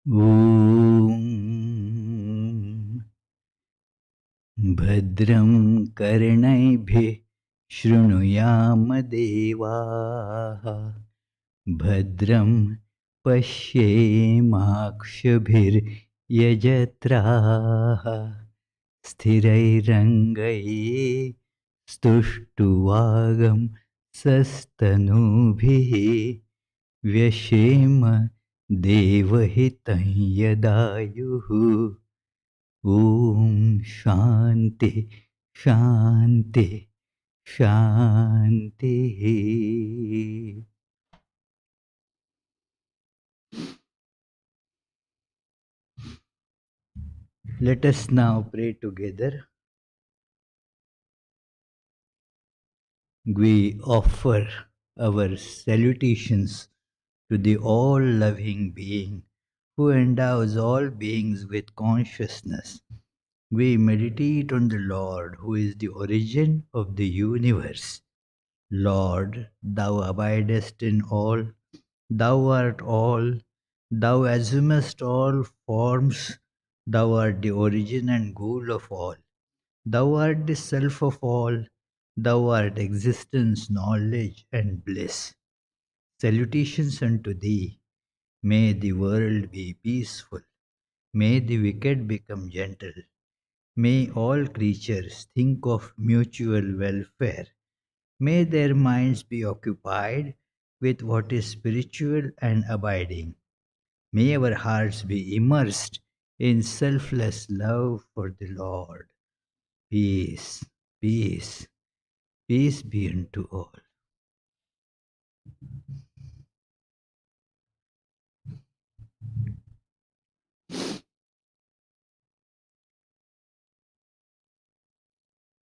ॐ भद्रं कर्णैभिः शृणुयाम देवाः भद्रं पश्येमाक्षभिर्यजत्राः स्थिरैरङ्गैः स्तुष्टुवागं सस्तनूभिः व्यशेम देवहितं यदायुः ॐ शान्ति शान्ति शान्तिः. Let us now pray together. We offer our salutations to the all-loving being who endows all beings with consciousness. We meditate on the Lord who is the origin of the universe. Lord, thou abidest in all, thou art all, thou assumest all forms, thou art the origin and goal of all. Thou art the self of all, thou art existence, knowledge, and bliss. Salutations unto thee. May the world be peaceful. May the wicked become gentle. May all creatures think of mutual welfare. May their minds be occupied with what is spiritual and abiding. May our hearts be immersed in selfless love for the Lord. Peace, peace, peace be unto all.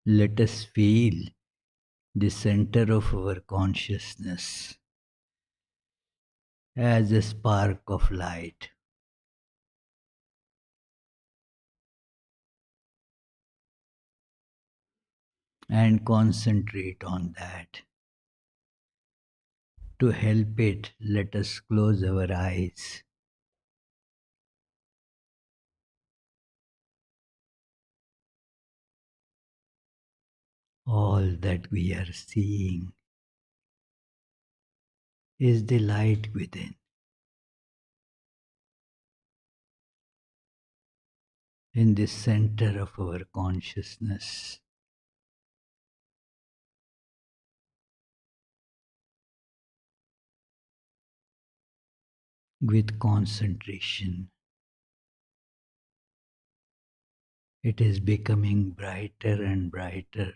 Let us feel the center of our consciousness as a spark of light. And concentrate on that. To help it, let us close our eyes. All that we are seeing is the light within. In the center of our consciousness. With concentration, it is becoming brighter and brighter.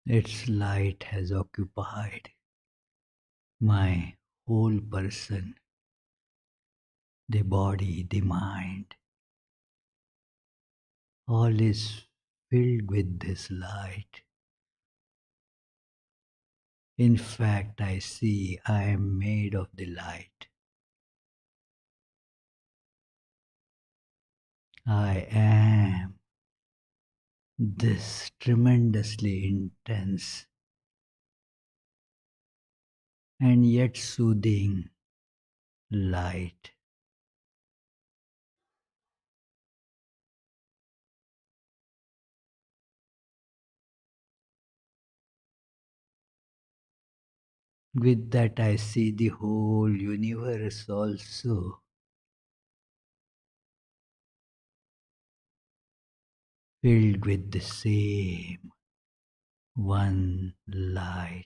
Its light has occupied my whole person, the body, the mind. All is filled with this light. In fact, I see I am made of the light. I am this tremendously intense and yet soothing light. With that, I see the whole universe also filled with the same one light.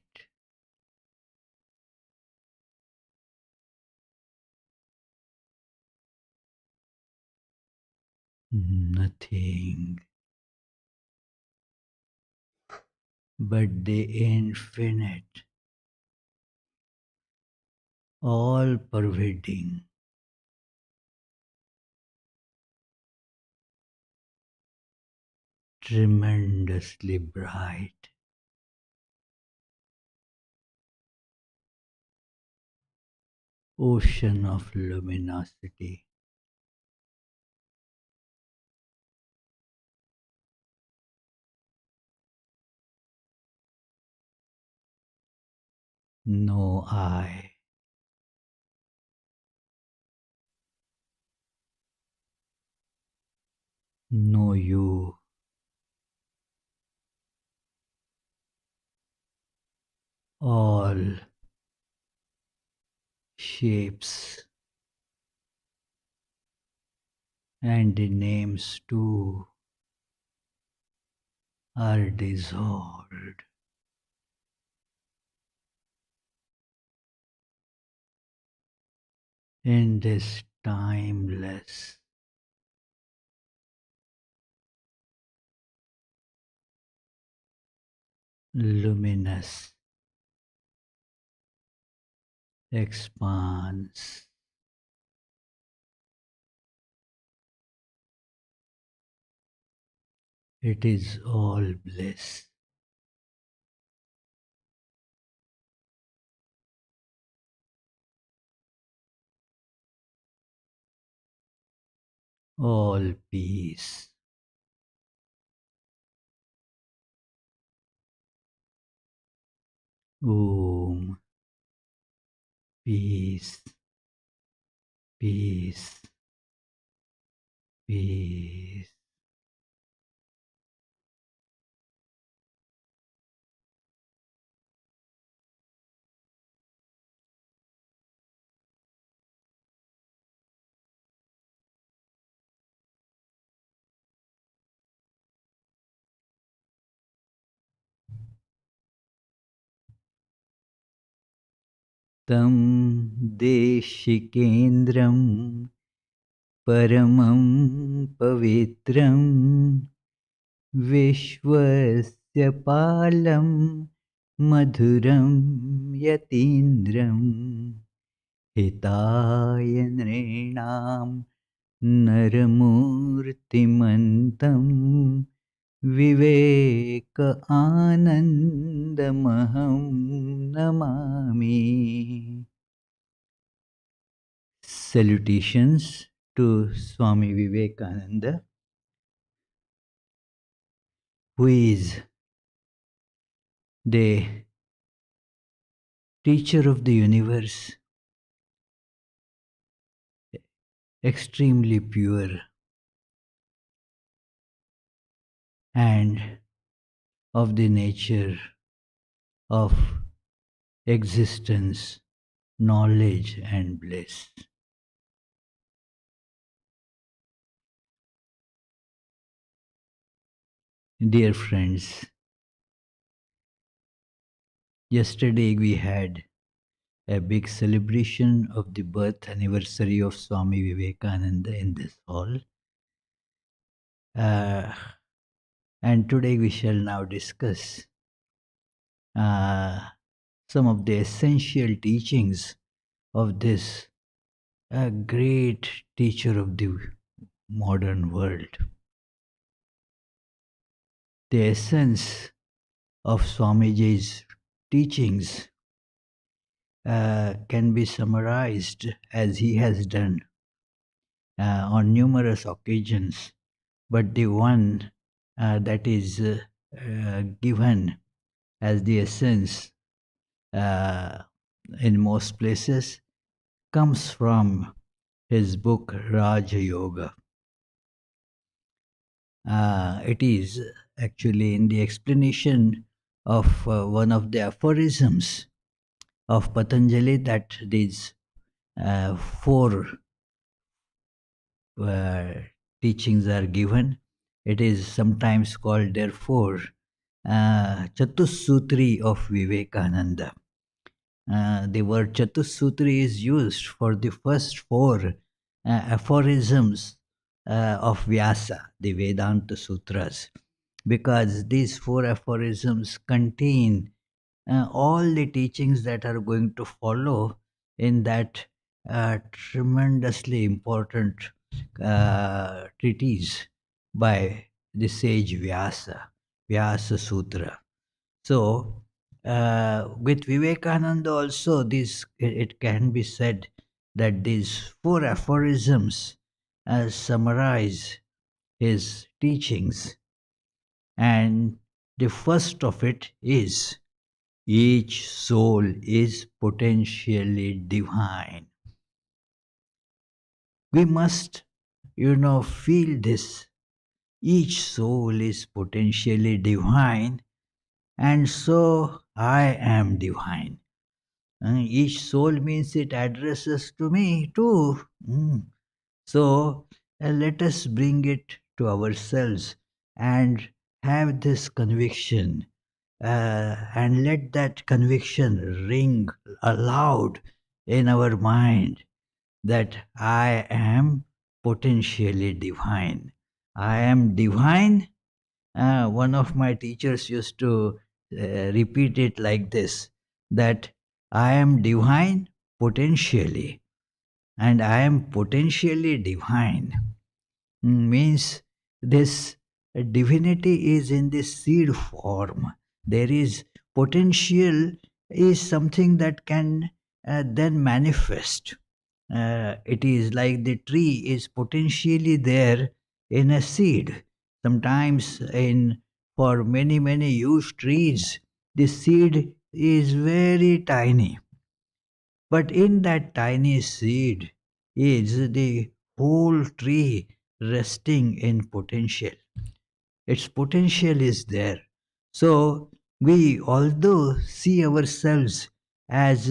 Nothing but the infinite, all pervading, tremendously bright. ocean of luminosity. No I, no you, all shapes and the names too are dissolved in this timeless, luminous expanse. It is all bliss, all peace. Om, peace, peace, peace. तं देशिकेन्द्रं परमं पवित्रं विश्वस्य पालं मधुरं यतीन्द्रं हिताय नृणां नरमूर्तिमन्तं विवेक आनन्दमहं Namami. Salutations to Swami Vivekananda, who is the teacher of the universe, extremely pure and of the nature of existence, knowledge, and bliss. Dear friends, yesterday we had a big celebration of the birth anniversary of Swami Vivekananda in this hall. And today we shall now discuss some of the essential teachings of this great teacher of the modern world. The essence of Swamiji's teachings can be summarized as he has done on numerous occasions, but the one that is given as the essence in most places comes from his book Raja Yoga. It is actually in the explanation of one of the aphorisms of Patanjali that these four teachings are given. It is sometimes called, therefore, Chatussutri of Vivekananda. The word Chatussutri is used for the first four aphorisms of Vyasa, the Vedanta Sutras, because these four aphorisms contain all the teachings that are going to follow in that tremendously important treatise by the sage Vyasa, Vyasa Sutra. So, with Vivekananda also, this it can be said that these four aphorisms summarize his teachings. And the first of it is each soul is potentially divine. We must, feel this. Each soul is potentially divine, and so I am divine. Each soul means it addresses to me too. So let us bring it to ourselves and have this conviction, and let that conviction ring aloud in our mind that I am potentially divine. I am divine. One of my teachers used to repeat it like this, that I am divine potentially, and I am potentially divine. Means this divinity is in this seed form. There is potential, is something that can then manifest. It is like the tree is potentially there in a seed. Sometimes in for many huge trees, the seed is very tiny, but in that tiny seed is the whole tree resting in potential. Its potential is there. So we, although see ourselves as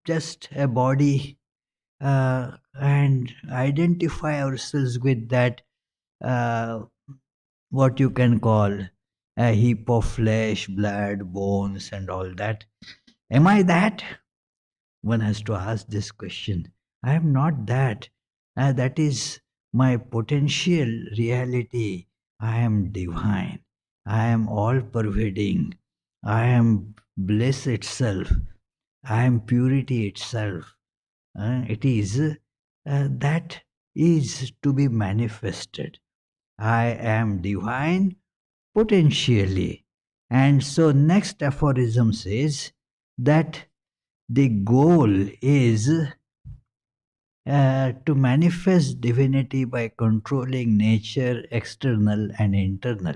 just a body, and identify ourselves with that, uh, what you can call a heap of flesh, blood, bones, and all that. Am I that? One has to ask this question. I am not that. That is my potential reality. I am divine. I am all pervading. I am bliss itself. I am purity itself. It is that is to be manifested. I am divine potentially. And so, next aphorism says that the goal is to manifest divinity by controlling nature, external and internal.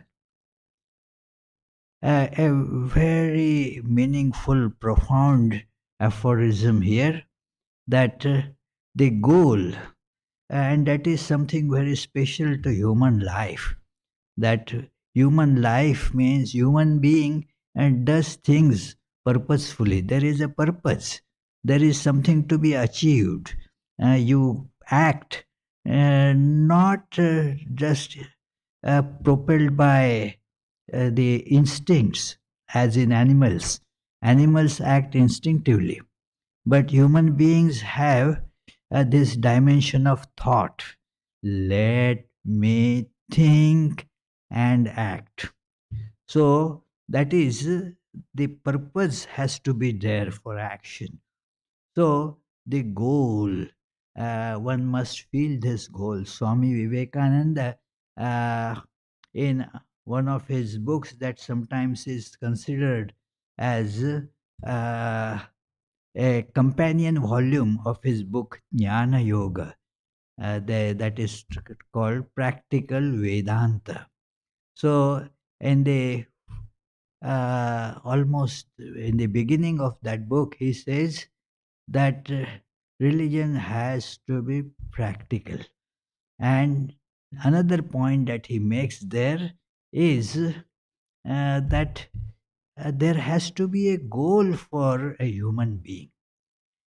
A very meaningful, profound aphorism here, that the goal, and that is something very special to human life, that human life means human being and does things purposefully. There is a purpose, there is something to be achieved. You act, not just propelled by the instincts, as in animals. Animals act instinctively, but human beings have this dimension of thought. Let me think and act. So that is, the purpose has to be there for action. So the goal, one must feel this goal. Swami Vivekananda, in one of his books that sometimes is considered as a companion volume of his book Jnana Yoga, that is called Practical Vedanta. So, in the almost in the beginning of that book, he says that religion has to be practical. And another point that he makes there is that there has to be a goal for a human being.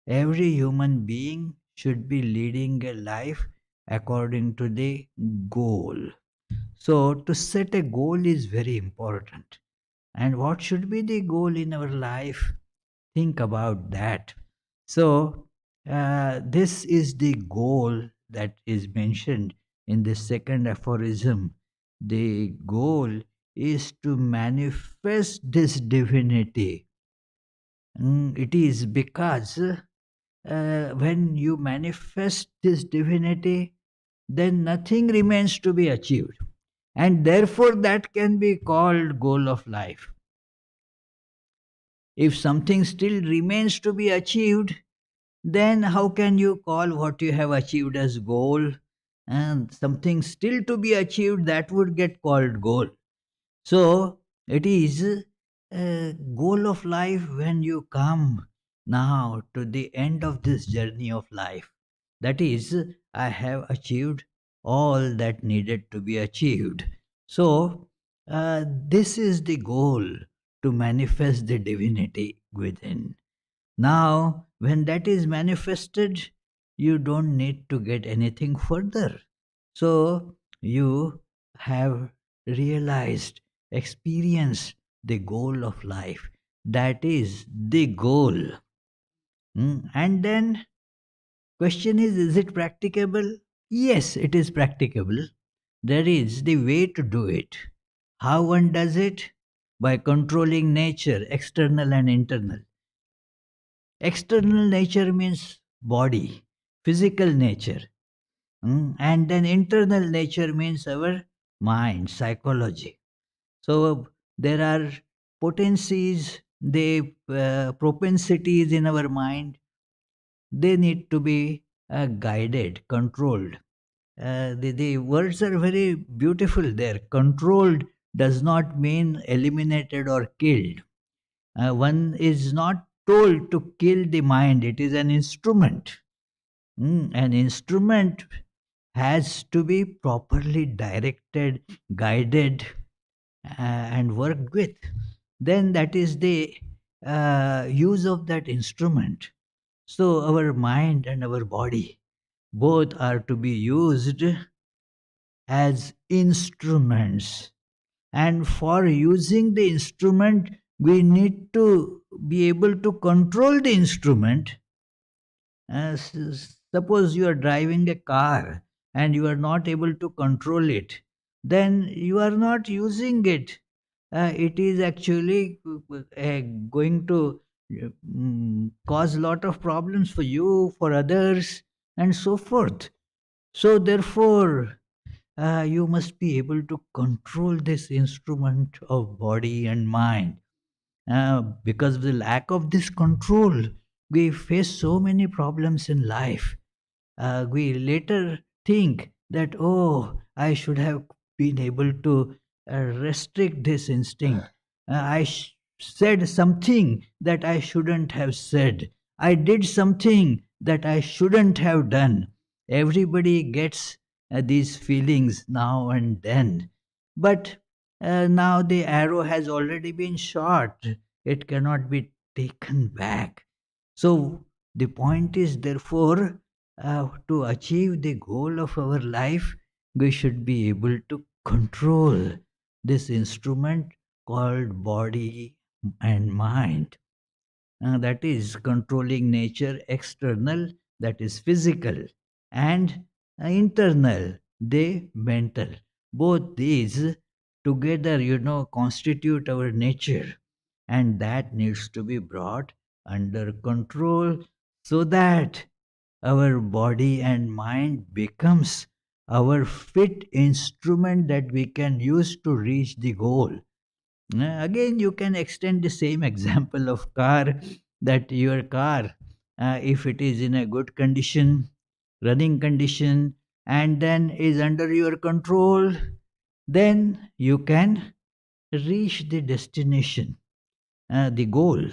Every human being should be leading a life according to the goal. So, to set a goal is very important. And what should be the goal in our life? Think about that. So, this is the goal that is mentioned in the second aphorism. The goal is to manifest this divinity. It is because when you manifest this divinity, then nothing remains to be achieved. And therefore, that can be called goal of life. If something still remains to be achieved, then how can you call what you have achieved as goal? And something still to be achieved, that would get called goal. So it is a goal of life when you come now to the end of this journey of life. That is, I have achieved all that needed to be achieved. So, this is the goal, to manifest the divinity within. Now, when that is manifested, you don't need to get anything further. So, you have realized, experienced the goal of life. That is the goal. And then, question is it practicable? Yes, it is practicable. There is the way to do it. How one does it? By controlling nature, external and internal. External nature means body, physical nature. And then internal nature means our mind, psychology. So there are potencies, the propensities in our mind, they need to be guided, controlled. The words are very beautiful there. Controlled does not mean eliminated or killed. One is not told to kill the mind, it is an instrument. An instrument has to be properly directed, guided, and worked with. Then that is the use of that instrument. So, our mind and our body both are to be used as instruments. And for using the instrument, we need to be able to control the instrument. Suppose you are driving a car and you are not able to control it, then you are not using it. It is actually going to cause a lot of problems for you, for others, and so forth. So, therefore, you must be able to control this instrument of body and mind. Because of the lack of this control, we face so many problems in life. We later think that, oh, I should have been able to restrict this instinct. Said something that I shouldn't have said. I did something that I shouldn't have done. Everybody gets these feelings now and then. But now the arrow has already been shot, it cannot be taken back. So, the point is, therefore, to achieve the goal of our life, we should be able to control this instrument called body and mind. That is controlling nature, external, that is physical, and internal, the mental. Both these together, constitute our nature, and that needs to be brought under control so that our body and mind becomes our fit instrument that we can use to reach the goal. Again, you can extend the same example of car, that your car, if it is in a good condition, running condition, and then is under your control, then you can reach the destination, the goal.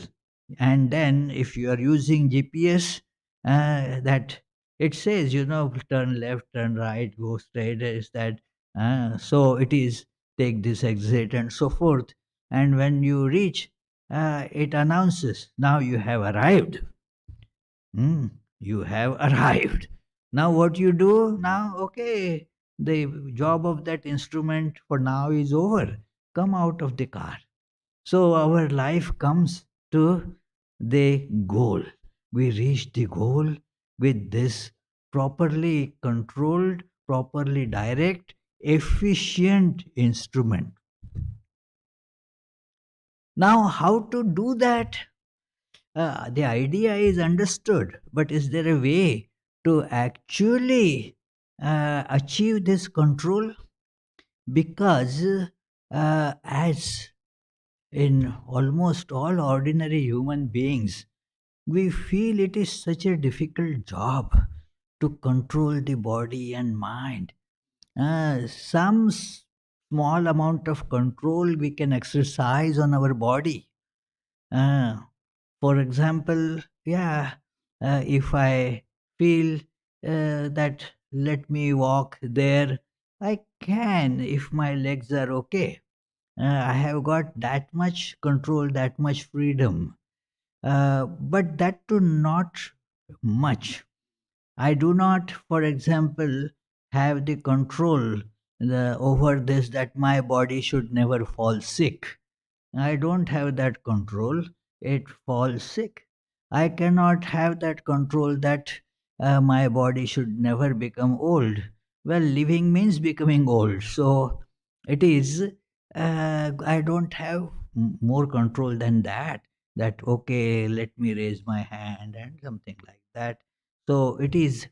And then if you are using GPS, that it says, turn left, turn right, go straight, is that, so it is, take this exit and so forth. And when you reach, it announces, now you have arrived. Hmm, you have arrived. Now what you do now? Okay, the job of that instrument for now is over. Come out of the car. So our life comes to the goal. We reach the goal with this properly controlled, properly direct, efficient instrument. Now, how to do that? The idea is understood, but is there a way to actually achieve this control? Because as in almost all ordinary human beings, we feel it is such a difficult job to control the body and mind. Some small amount of control we can exercise on our body. Uh, for example, yeah, if I feel that let me walk there, I can if my legs are okay. I have got that much control, that much freedom. But that too not much. I do not, for example, have the control over this that my body should never fall sick. I don't have that control. It falls sick. I cannot have that control that my body should never become old. Well, living means becoming old. So it is, I don't have more control than that. That, okay, let me raise my hand and something like that. So it is.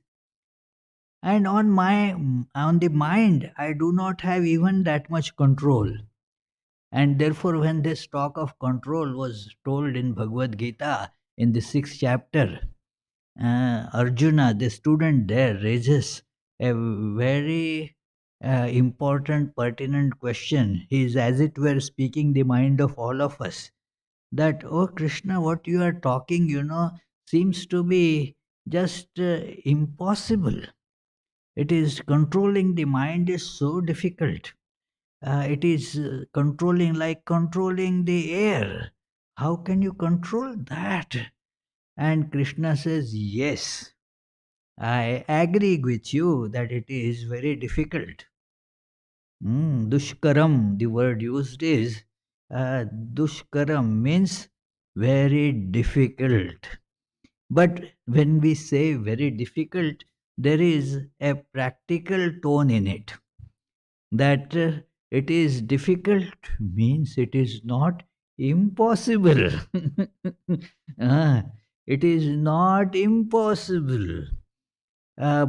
And on the mind, I do not have even that much control. And therefore, when this talk of control was told in Bhagavad Gita in the sixth chapter, Arjuna, the student there, raises a very important, pertinent question. He is, as it were, speaking the mind of all of us. That, oh Krishna, what you are talking, seems to be just impossible. It is controlling the mind is so difficult. It is controlling like controlling the air. How can you control that? And Krishna says, yes, I agree with you that it is very difficult. Dushkaram, the word used is Dushkaram means very difficult. But when we say very difficult, there is a practical tone in it. That it is difficult means it is not impossible. Ah, it is not impossible.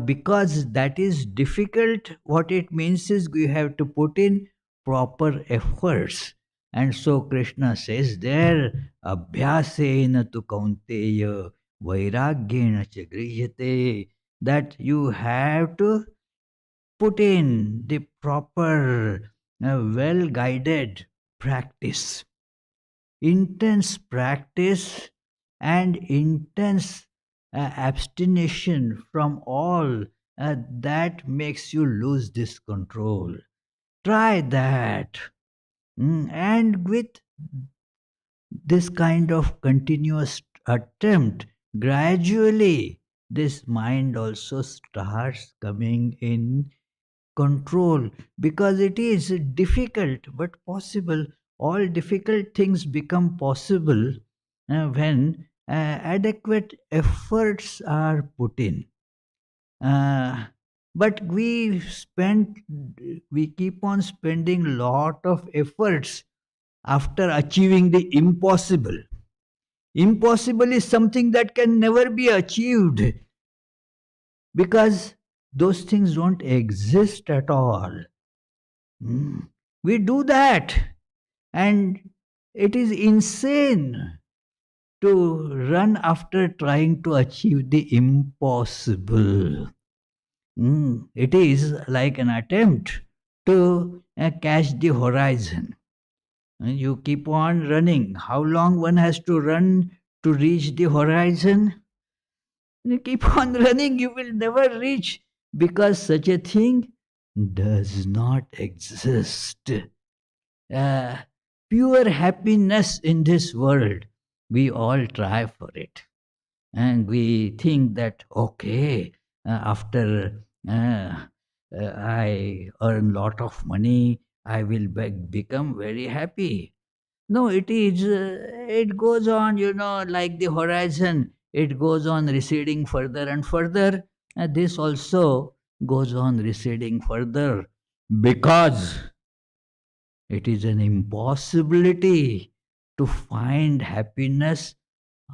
Because that is difficult, what it means is we have to put in proper efforts. And so Krishna says there, Abhyasena tu kaunteya vairagyena cha grihate, that you have to put in the proper, well guided practice, intense practice, and intense abstination from all that makes you lose this control. Try that. And with this kind of continuous attempt, gradually this mind also starts coming in control, because it is difficult but possible. All difficult things become possible when adequate efforts are put in. Uh, but we keep on spending lot of efforts after achieving the impossible. Impossible is something that can never be achieved, because those things don't exist at all. Mm. We do that, and it is insane to run after trying to achieve the impossible. It is like an attempt to catch the horizon. You keep on running. How long one has to run to reach the horizon? You keep on running, you will never reach, because such a thing does not exist. uh, Pure happiness in this world, we all try for it. And we think that, okay, after I earn lot of money, I will become very happy. No, it goes on, like the horizon, it goes on receding further and further. And this also goes on receding further, because it is an impossibility to find happiness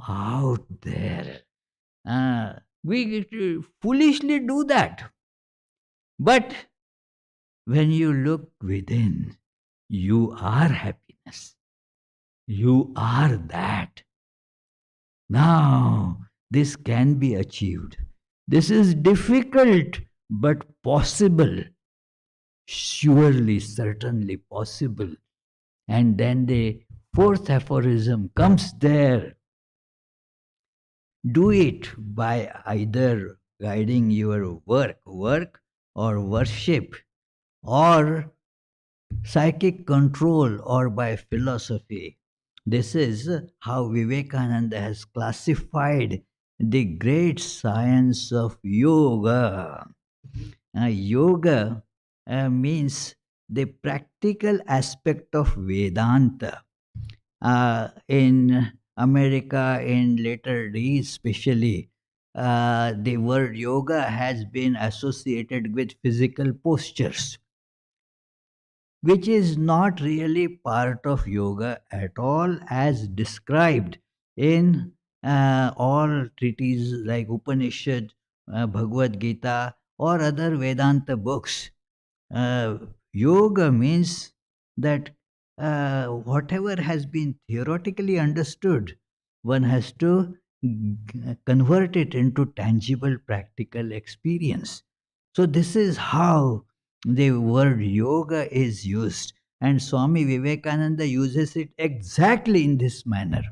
out there. We foolishly do that. But when you look within, you are happiness. You are that. Now, this can be achieved. This is difficult but possible. Surely, certainly possible. And then the fourth aphorism comes there. Do it by either guiding your work or worship, or psychic control, or by philosophy. This is how Vivekananda has classified the great science of yoga. Yoga means the practical aspect of Vedanta. In America, in later days, especially, the word yoga has been associated with physical postures, which is not really part of yoga at all, as described in all treatises like Upanishad, Bhagavad Gita, or other Vedanta books. Uh, Yoga means that whatever has been theoretically understood, one has to convert it into tangible, practical experience. So, this is how the word yoga is used, and Swami Vivekananda uses it exactly in this manner,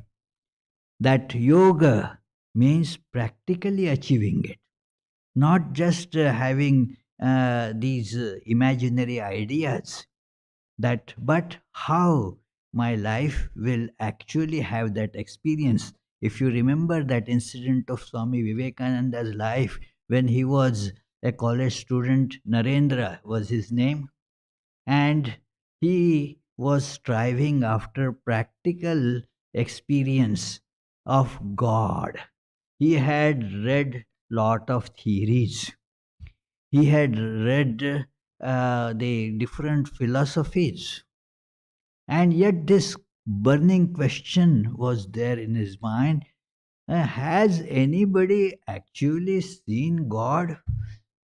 that yoga means practically achieving it, not just having these imaginary ideas, that but how my life will actually have that experience. If you remember that incident of Swami Vivekananda's life when he was a college student, Narendra was his name, and he was striving after practical experience of God. He had read lot of theories, he had read the different philosophies, and yet this burning question was there in his mind: has anybody actually seen God?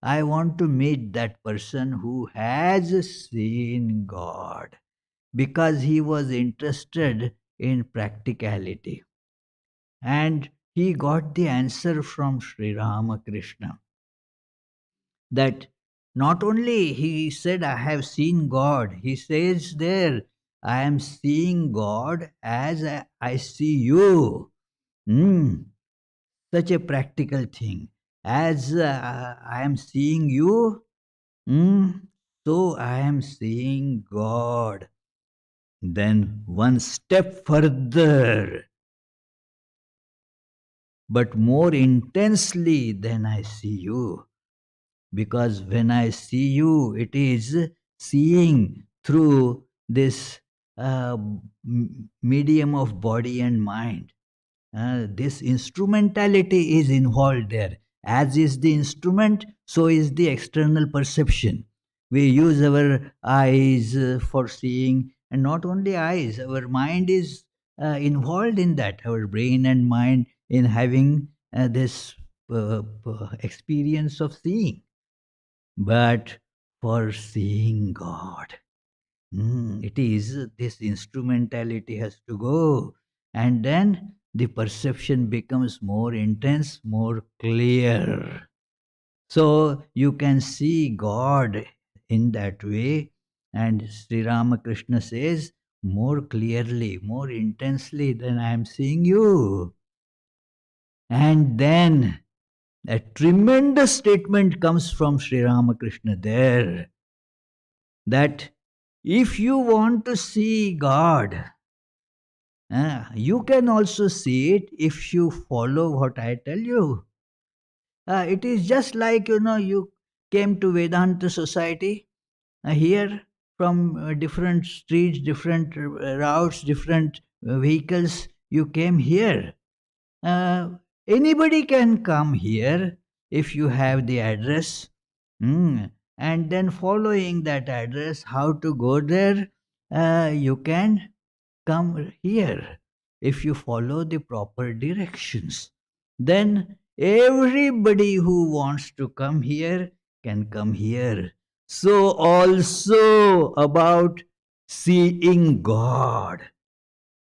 I want to meet that person who has seen God, because he was interested in practicality. And he got the answer from Sri Ramakrishna, that not only he said, I have seen God, he says there, I am seeing God as I see you. Hmm, such a practical thing. As I am seeing you, so I am seeing God. Then one step further, but more intensely than I see you. Because when I see you, it is seeing through this medium of body and mind. This instrumentality is involved there. As is the instrument, so is the external perception. We use our eyes for seeing, and not only eyes, our mind is involved in that, our brain and mind in having this experience of seeing. But for seeing God, it is this instrumentality has to go, and then the perception becomes more intense, more clear. So you can see God in that way, and Sri Ramakrishna says, more clearly, more intensely than I am seeing you. And then a tremendous statement comes from Sri Ramakrishna there, that if you want to see God, you can also see it if you follow what I tell you. It is just like, you came to Vedanta Society here from different streets, different routes, different vehicles. You came here. Uh, Anybody can come here if you have the address. And then following that address, how to go there, you can come here if you follow the proper directions. Then everybody who wants to come here can come here. So, also about seeing God.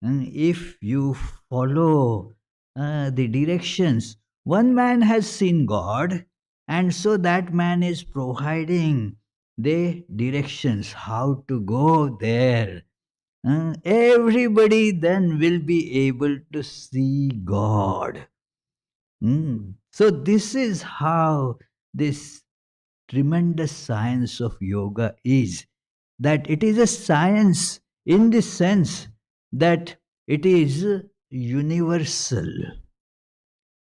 And if you follow the directions. One man has seen God, and so that man is providing the directions how to go there. Everybody then will be able to see God. So, this is how this tremendous science of yoga is, that it is a science in the sense that it is universal,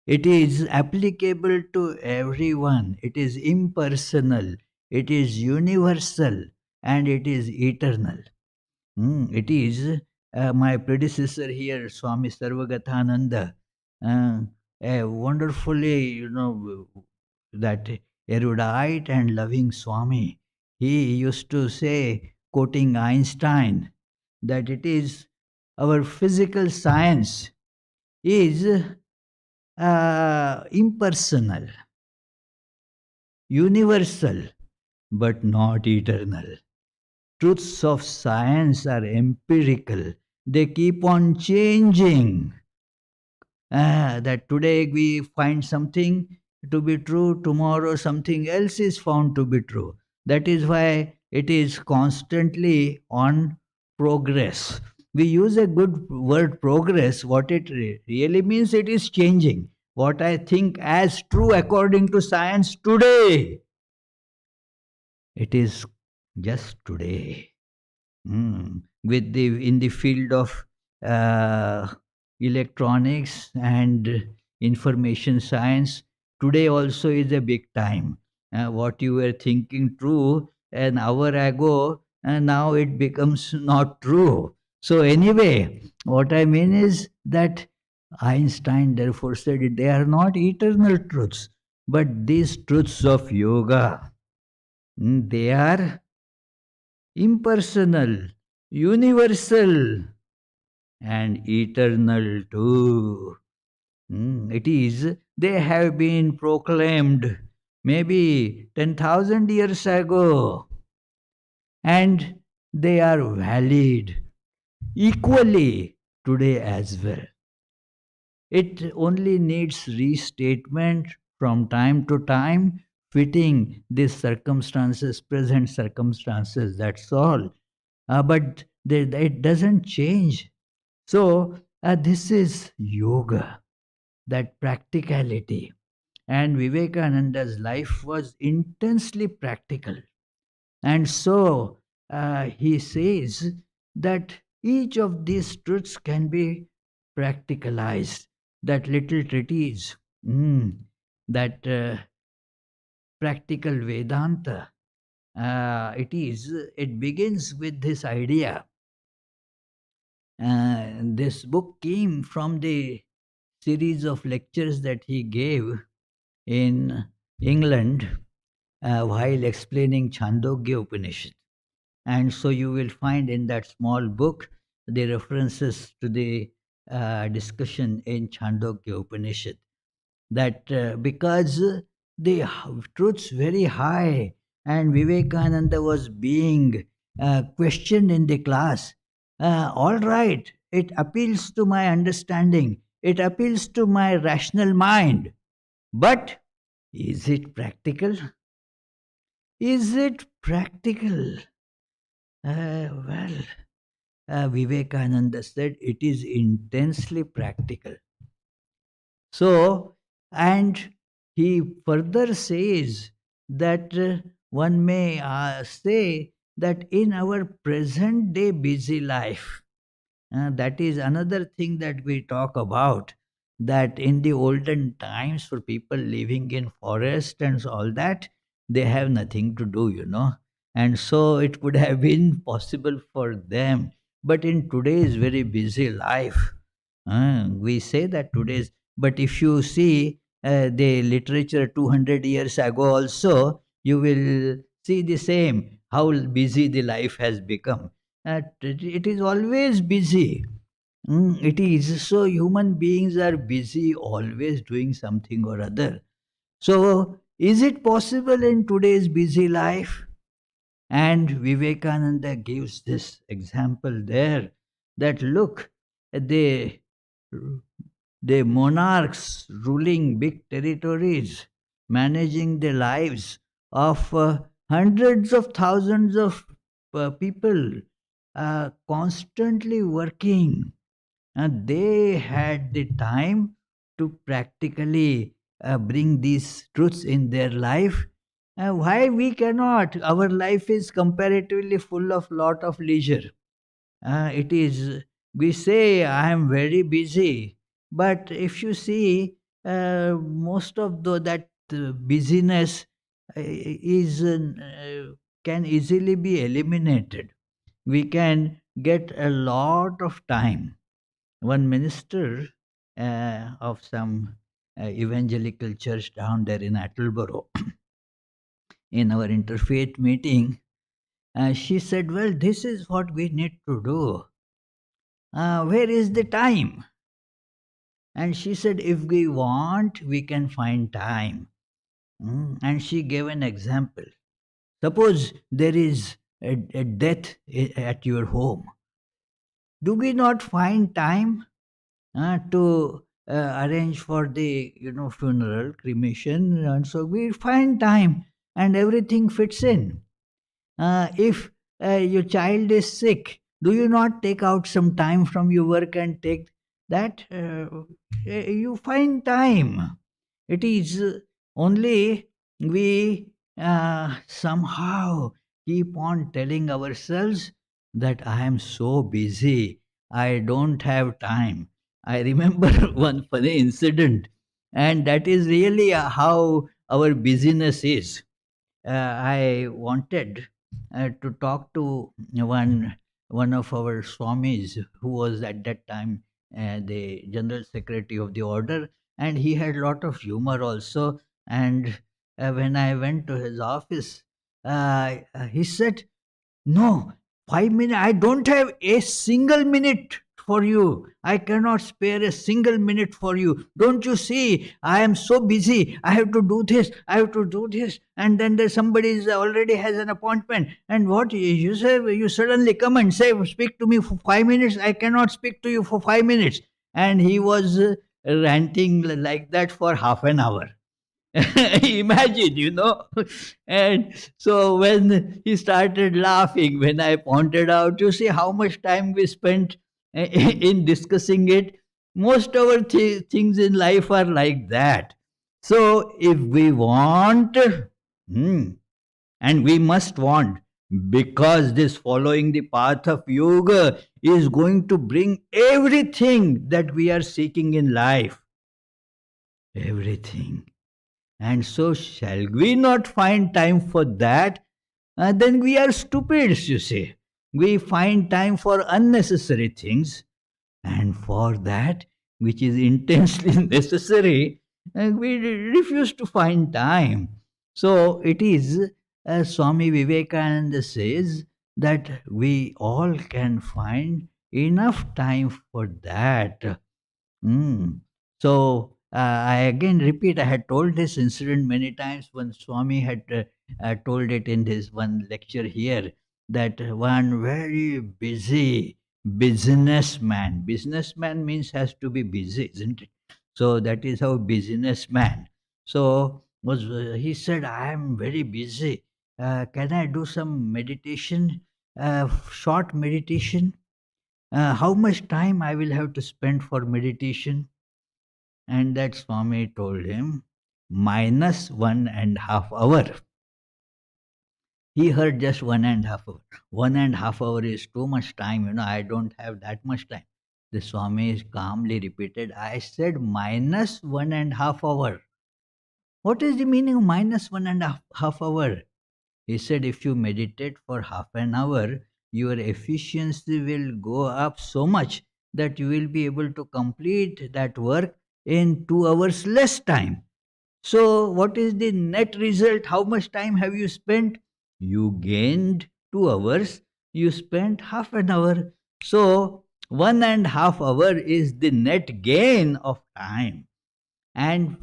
it is applicable to everyone, it is impersonal, it is universal, and it is eternal. It is my predecessor here, Swami Sarvagathananda, uh, a wonderfully, that erudite and loving Swami. He used to say, quoting Einstein, that it is our physical science is impersonal, universal, but not eternal. Truths of science are empirical, they keep on changing. That today we find something to be true, tomorrow something else is found to be true. That is why it is constantly on progress. We use a good word progress. What it really means, it is changing. What I think as true according to science today, it is just today. With the in the field of uh, electronics and information science, today also is a big time. What you were thinking true an hour ago, and now it becomes not true. So anyway, what I mean is that Einstein therefore said it, they are not eternal truths, but these truths of yoga, they are impersonal, universal, and eternal too. It is, they have been proclaimed maybe 10,000 years ago, and they are valid equally today as well. It only needs restatement from time to time, fitting these circumstances, present circumstances, that's all. But it doesn't change. So, this is yoga, that practicality. And Vivekananda's life was intensely practical. And so, he says that each of these truths can be practicalized. That little treatise, that practical Vedanta, it begins with this idea. This book came from the series of lectures that he gave in England while explaining Chandogya Upanishad. And so you will find in that small book the references to the discussion in Chandogya Upanishad. That because the truth's very high, and Vivekananda was being questioned in the class. All right, it appeals to my understanding, it appeals to my rational mind, but is it practical? Is it practical? Well, Vivekananda said it is intensely practical. So, and he further says that one may say that in our present day busy life, that is another thing that we talk about. That in the olden times, for people living in forest and all that, they have nothing to do, and so it would have been possible for them. But in today's very busy life, we say that today's. But if you see the literature 200 years ago, also you will see the same. How busy the life has become. It is always busy. It is. So human beings are busy, always doing something or other. So, is it possible in today's busy life? And Vivekananda gives this example there, that look, the the monarchs ruling big territories, managing the lives of hundreds of thousands of people, constantly working, and they had the time to practically bring these truths in their life. Why we cannot? Our life is comparatively full of lot of leisure. It is, we say, I am very busy, but if you see, most of that busyness is can easily be eliminated. We can get a lot of time. One minister of some evangelical church down there in Attleboro, in our interfaith meeting, she said, "Well, this is what we need to do. Where is the time?" And she said, "If we want, we can find time." And she gave an example. Suppose there is a death at your home. Do we not find time to arrange for the funeral, cremation, and so we find time and everything fits in. If your child is sick, do you not take out some time from your work and take that? You find time. It is only we somehow keep on telling ourselves that I am so busy, I don't have time. I remember one funny incident, and that is really how our busyness is. I wanted to talk to one of our swamis who was at that time the general secretary of the order, and he had a lot of humor also. And when I went to his office, he said, "No, 5 minutes. I don't have a single minute for you. I cannot spare a single minute for you. Don't you see? I am so busy. I have to do this. I have to do this." And then there's somebody already has an appointment. And what you say? You suddenly come and say, "Speak to me for 5 minutes." I cannot speak to you for 5 minutes. And he was ranting like that for half an hour. Imagine. And so when he started laughing, when I pointed out, you see how much time we spent in discussing it. Most of our things in life are like that. So if we want, hmm, and we must want, because this following the path of yoga is going to bring everything that we are seeking in life. Everything. And so, shall we not find time for that? Then we are stupids, you see. We find time for unnecessary things, and for that which is intensely necessary, we refuse to find time. So, it is, as Swami Vivekananda says, that we all can find enough time for that. Mm. So I again repeat, I had told this incident many times when Swami had told it in his one lecture here, that one very busy businessman means has to be busy, isn't it? So that is how businessman. So was he said, "I am very busy. Can I do some meditation, short meditation? How much time I will have to spend for meditation?" And that Swami told him, minus 1.5 hour. He heard just 1.5 hour. 1.5 hour is too much time, I don't have that much time. The Swami calmly repeated, "I said minus 1.5 hour. What is the meaning of minus 1.5 hour? He said, if you meditate for half an hour, your efficiency will go up so much that you will be able to complete that work in 2 hours less time. So, what is the net result? How much time have you spent? You gained 2 hours, you spent half an hour. So, 1.5 hour is the net gain of time. And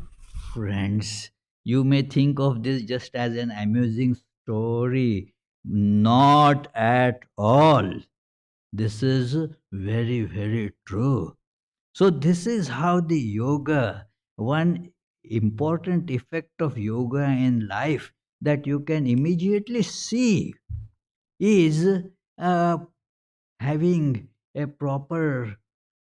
friends, you may think of this just as an amusing story. Not at all. This is very, very true. So, this is how the yoga, one important effect of yoga in life that you can immediately see is uh, having a proper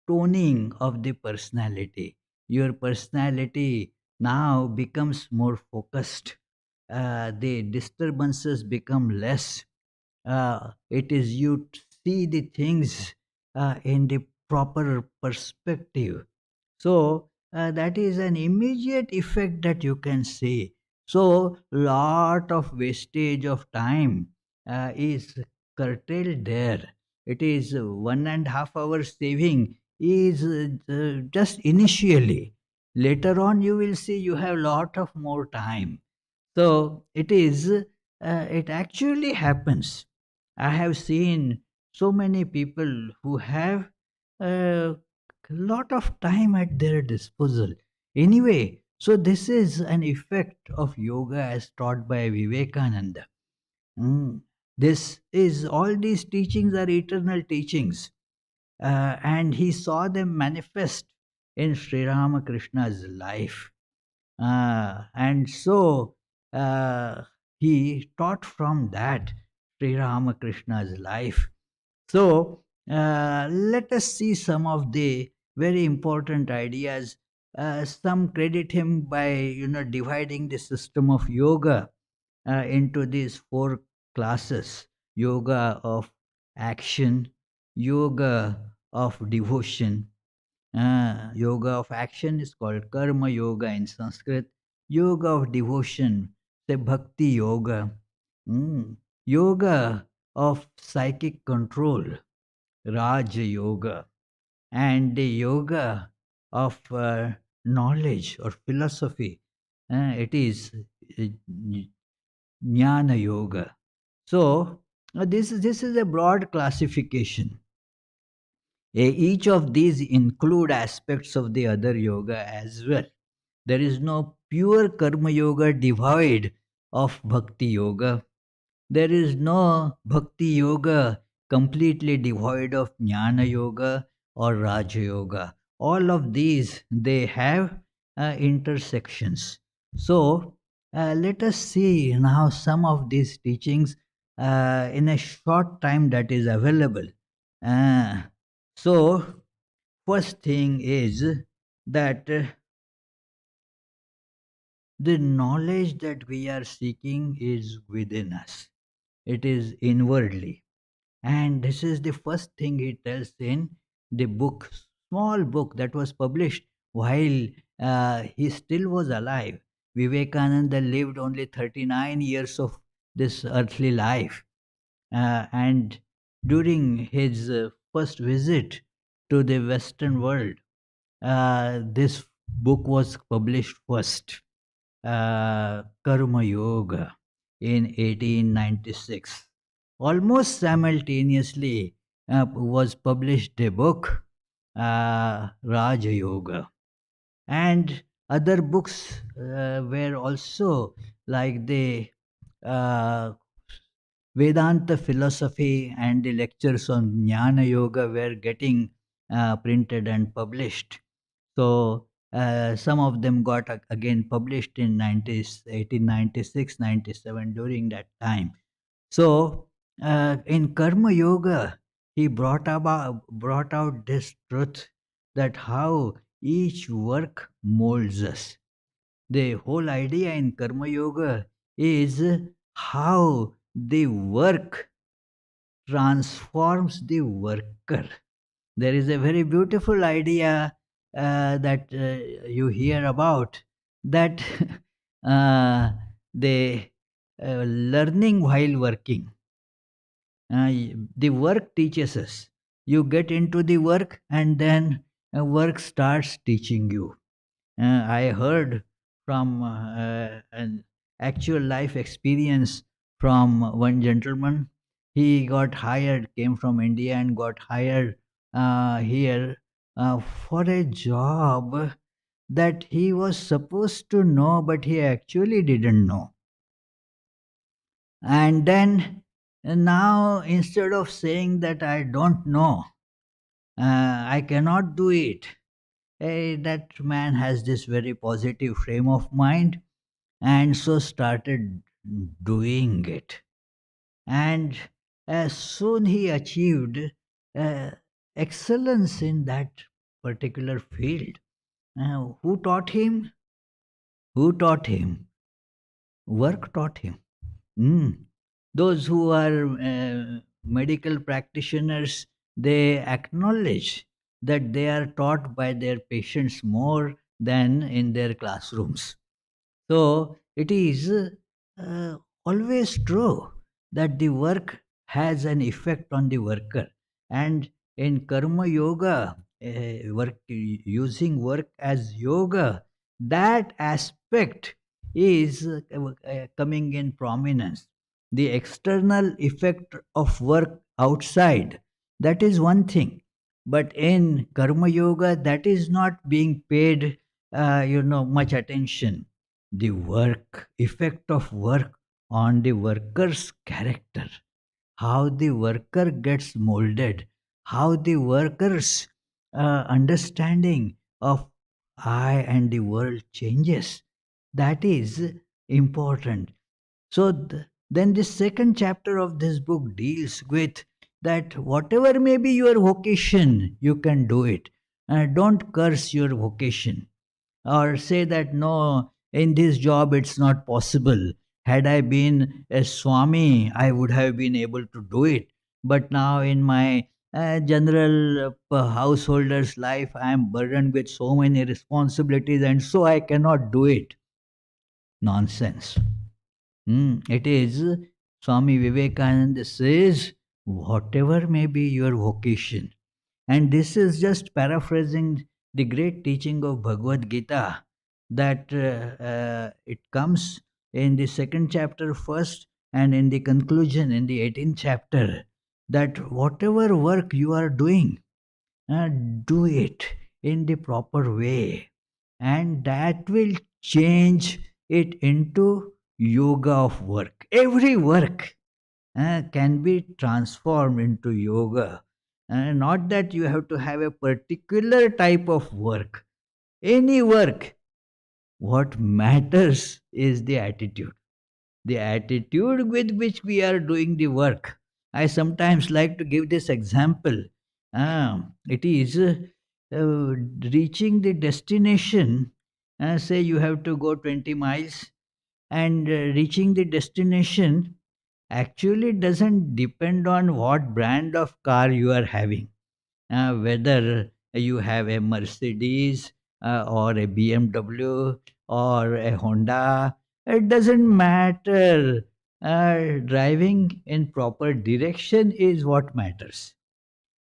toning of the personality. Your personality now becomes more focused. The disturbances become less. It is you see the things in the proper perspective. So that is an immediate effect that you can see. So lot of wastage of time is curtailed there. It is 1.5 hour saving is just initially. Later on, you will see you have lot of more time. So it is. It actually happens. I have seen so many people who have a lot of time at their disposal. Anyway, so this is an effect of yoga as taught by Vivekananda. Mm. This is all these teachings are eternal teachings, and he saw them manifest in Sri Ramakrishna's life. And so he taught from that Sri Ramakrishna's life. So let us see some of the very important ideas. Some credit him by dividing the system of yoga into these four classes: yoga of action, yoga of devotion. Yoga of action is called karma yoga in Sanskrit. Yoga of devotion, say bhakti yoga. Mm. Yoga of psychic control, Raja Yoga, and the yoga of knowledge or philosophy. It is Jnana Yoga. So, this is a broad classification. Each of these include aspects of the other yoga as well. There is no pure karma yoga devoid of bhakti yoga. There is no bhakti yoga completely devoid of jnana yoga or raja yoga. All of these they have intersections. So let us see now some of these teachings in a short time that is available. Uh, so first thing is that the knowledge that we are seeking is within us. It is inwardly. And this is the first thing he tells in the book, small book that was published while he still was alive. Vivekananda lived only 39 years of this earthly life. And during his first visit to the Western world, this book was published first, Karma Yoga, in 1896. Almost simultaneously was published a book, Raja Yoga, and other books were also like the uh, Vedanta philosophy and the lectures on Jnana Yoga were getting printed and published. So some of them got again published in 1896, 97 during that time. So in Karma Yoga, he brought out this truth that how each work molds us. The whole idea in Karma Yoga is how the work transforms the worker. There is a very beautiful idea that you hear about that uh, the learning while working. The work teaches us. You get into the work and then work starts teaching you. I heard from an actual life experience from one gentleman. He got hired, came from India and got hired here for a job that he was supposed to know, but he actually didn't know. And then now, instead of saying that I don't know, I cannot do it, that man has this very positive frame of mind, and so started doing it. And soon he achieved uh, excellence in that particular field. Who taught him? Who taught him? Work taught him. Mm. Those who are medical practitioners, they acknowledge that they are taught by their patients more than in their classrooms. So it is always true that the work has an effect on the worker. And in karma yoga, using work as yoga, that aspect is coming in prominence. The external effect of work outside, that is one thing. But in karma yoga, that is not being paid, much attention. The work, effect of work on the worker's character, how the worker gets molded, how the worker's understanding of I and the world changes. That is important. So then the second chapter of this book deals with that whatever may be your vocation, you can do it. Don't curse your vocation or say that no, in this job it's not possible. Had I been a Swami, I would have been able to do it. But now, in my general householder's life, I am burdened with so many responsibilities and so I cannot do it. Nonsense. It is Swami Vivekananda says, whatever may be your vocation, and this is just paraphrasing the great teaching of Bhagavad Gita, that it comes in the second chapter first and in the conclusion in the 18th chapter, that whatever work you are doing, do it in the proper way, and that will change it into yoga of work. Every work can be transformed into yoga. Not that you have to have a particular type of work, any work. What matters is the attitude with which we are doing the work. I sometimes like to give this example. It is reaching the destination. Say you have to go 20 miles, and reaching the destination actually doesn't depend on what brand of car you are having, whether you have a Mercedes or a BMW or a Honda. It doesn't matter. Driving in proper direction is what matters.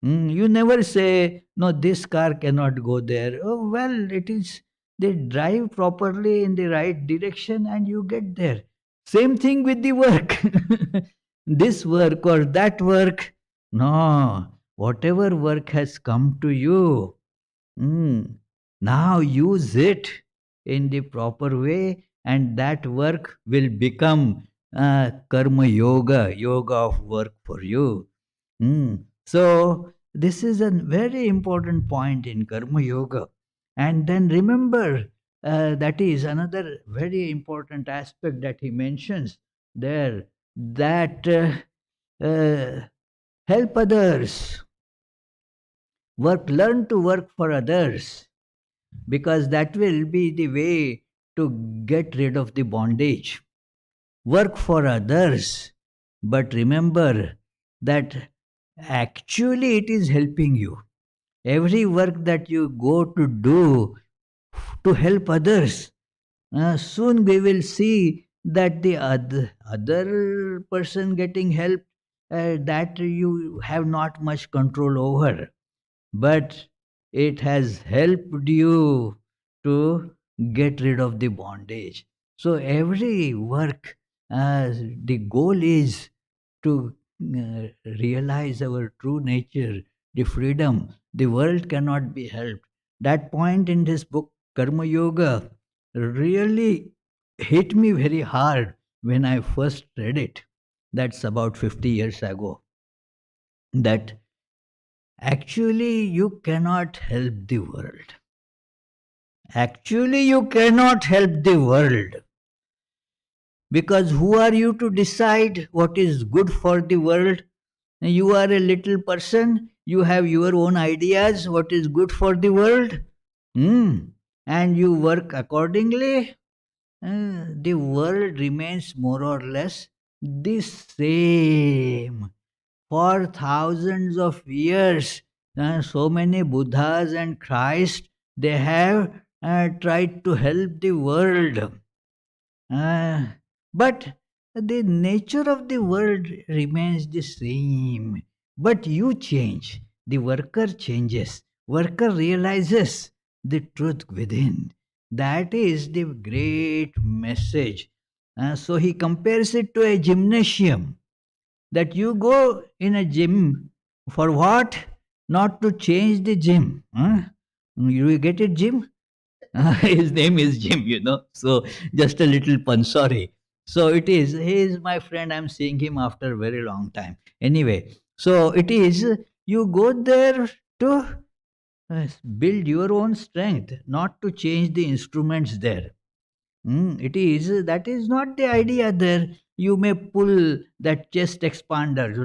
You never say, no, this car cannot go there. Oh, well, it is, they drive properly in the right direction and you get there. Same thing with the work. This work or that work. No, whatever work has come to you, mm, now use it in the proper way, and that work will become karma yoga, yoga of work for you. So, this is a very important point in Karma Yoga. And then remember, that is another very important aspect that he mentions there, that help others, learn to work for others, because that will be the way to get rid of the bondage. Work for others, but remember that actually it is helping you. Every work that you go to do to help others, soon we will see that the other person getting help, that you have not much control over, but it has helped you to get rid of the bondage. So every work, the goal is to realize our true nature, the freedom. The world cannot be helped. That point in this book, Karma Yoga, really hit me very hard when I first read it. That's about 50 years ago. That actually you cannot help the world. Actually, you cannot help the world, because who are you to decide what is good for the world? You are a little person, you have your own ideas, what is good for the world, hmm. And you work accordingly. The world remains more or less the same for thousands of years. So many Buddhas and Christ, they have tried to help the world. Uh, but the nature of the world remains the same. But you change. The worker changes. Worker realizes the truth within. That is the great message. So he compares it to a gymnasium. That you go in a gym for what? Not to change the gym. Huh? You get it, Jim? His name is Jim. So just a little pun, sorry. So it is, he is my friend. I'm seeing him after a very long time. Anyway, so it is, you go there to build your own strength, not to change the instruments there. It is, that is not the idea there. You may pull that chest expander.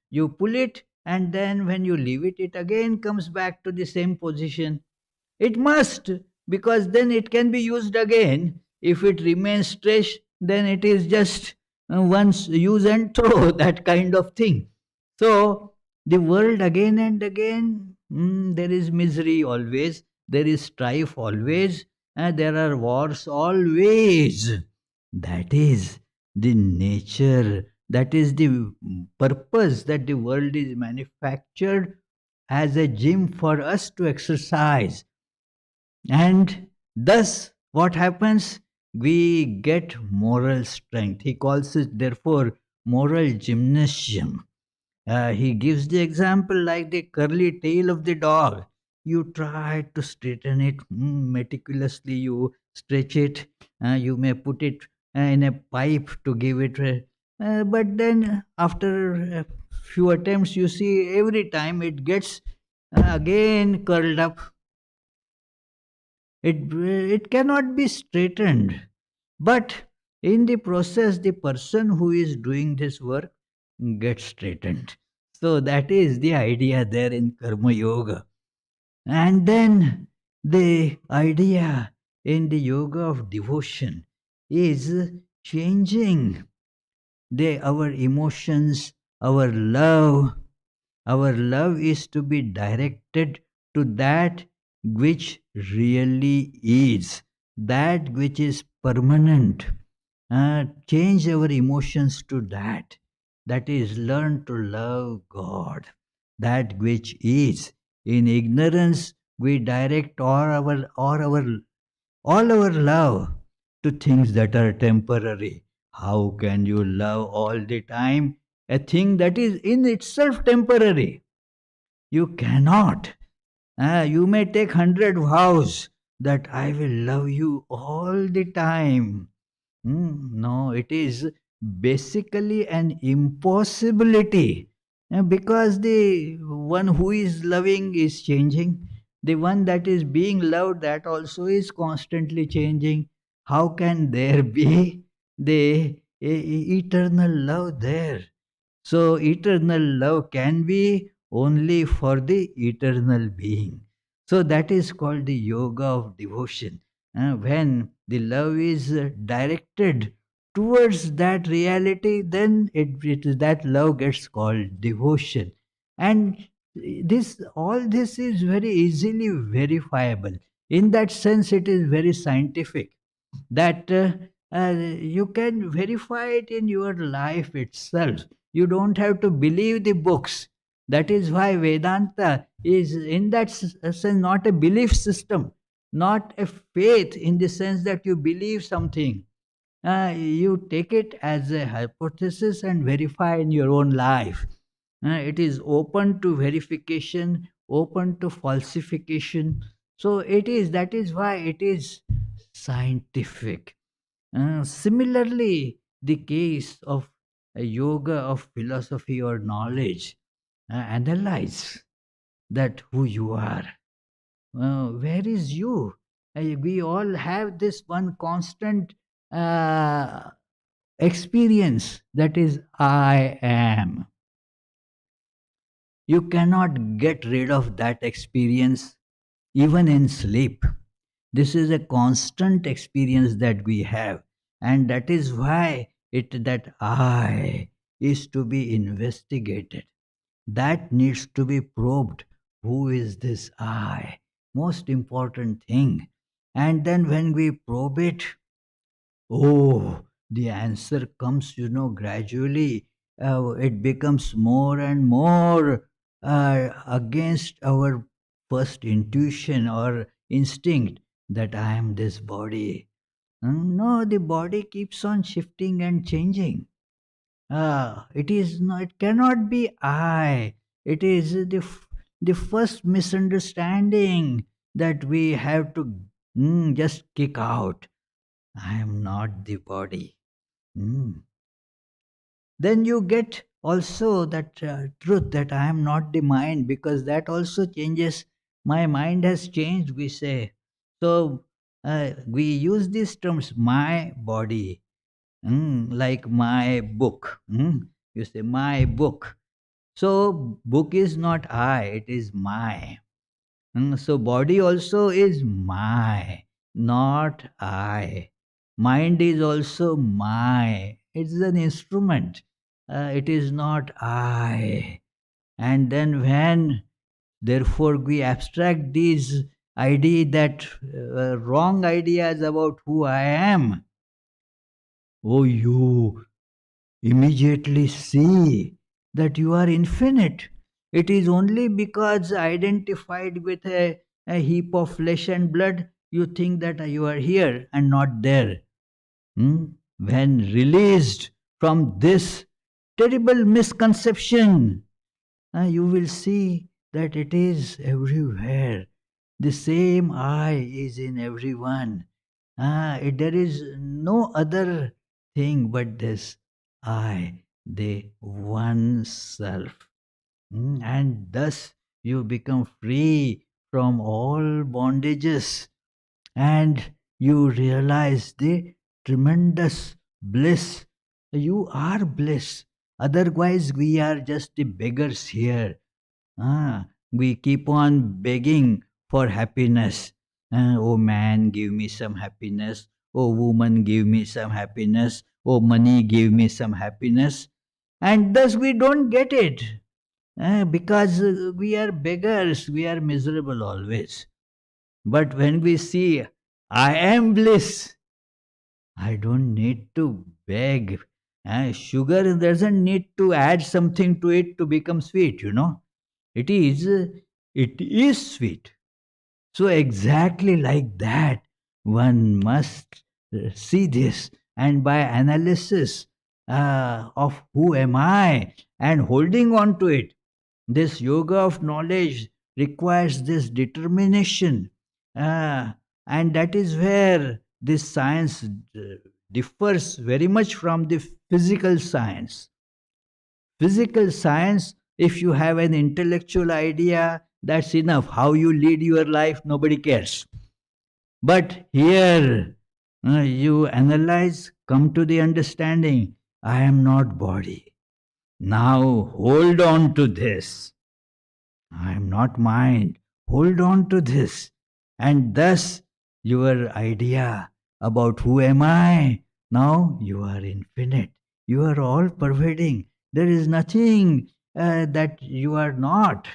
You pull it, and then when you leave it, it again comes back to the same position. It must, because then it can be used again. If it remains stretched, then it is just once use and throw, that kind of thing. So, the world again and again, there is misery always, there is strife always, and there are wars always. That is the nature, that is the purpose, that the world is manufactured as a gym for us to exercise. And thus, what happens? We get moral strength. He calls it, therefore, moral gymnasium. He gives the example like the curly tail of the dog. You try to straighten it meticulously, you stretch it, you may put it in a pipe to give it, but then after a few attempts, you see every time it gets again curled up. It cannot be straightened. But in the process, the person who is doing this work gets straightened. So that is the idea there in Karma Yoga. And then the idea in the yoga of devotion is changing our emotions, our love. Our love is to be directed to that which really is, that which is permanent. Change our emotions to that. That is, learn to love God, that which is. In ignorance, we direct all our love to things that are temporary. How can you love all the time a thing that is in itself temporary? You cannot. You may take 100 vows that I will love you all the time. No, it is basically an impossibility, because the one who is loving is changing. The one that is being loved, that also is constantly changing. How can there be the eternal love there? So, eternal love can be only for the eternal being. So, that is called the yoga of devotion. When the love is directed towards that reality, then that love gets called devotion. And all this is very easily verifiable. In that sense, it is very scientific, that you can verify it in your life itself. You don't have to believe the books. That is why Vedanta is, in that sense, not a belief system, not a faith in the sense that you believe something. You take it as a hypothesis and verify in your own life. It is open to verification, open to falsification. So that is why it is scientific. Similarly, the case of a yoga of philosophy or knowledge, analyze that who you are. Where is you? We all have this one constant uh, experience, that is, I am. You cannot get rid of that experience even in sleep. This is a constant experience that we have, and that is why it that I is to be investigated. That needs to be probed. Who is this I? Most important thing. And then when we probe it, oh, the answer comes, gradually. It becomes more and more against our first intuition or instinct that I am this body. No, the body keeps on shifting and changing. It is not. It cannot be I. It is the first misunderstanding that we have to just kick out. I am not the body. Mm. Then you get also that truth that I am not the mind, because that also changes. My mind has changed, we say. So we use these terms, my body, like my book. You say, my book. So, book is not I, it is my. So body also is my, not I. Mind is also my. It's an instrument. It is not I. And then when, therefore, we abstract these wrong ideas about who I am, oh, you immediately see that you are infinite. It is only because identified with a heap of flesh and blood, you think that you are here and not there. When released from this terrible misconception, you will see that it is everywhere. The same I is in everyone. There is no other thing but this I, the one self. And thus you become free from all bondages, and you realize the tremendous bliss. You are bliss. Otherwise, we are just the beggars here. We keep on begging for happiness. Oh man, give me some happiness. Oh woman, give me some happiness. Oh money, give me some happiness. And thus we don't get it. Because we are beggars, we are miserable always. But when we see, I am bliss, I don't need to beg. Sugar doesn't need to add something to it to become sweet. It is, it is sweet. So exactly like that, one must see this, and by analysis of who am I and holding on to it, this yoga of knowledge requires this determination, uh, and that is where this science differs very much from the physical science. Physical science, if you have an intellectual idea, that's enough. How you lead your life, nobody cares. But here, you analyze, come to the understanding, I am not body. Now hold on to this. I am not mind. Hold on to this. And thus, your idea about who am I, now you are infinite. You are all pervading. There is nothing that you are not.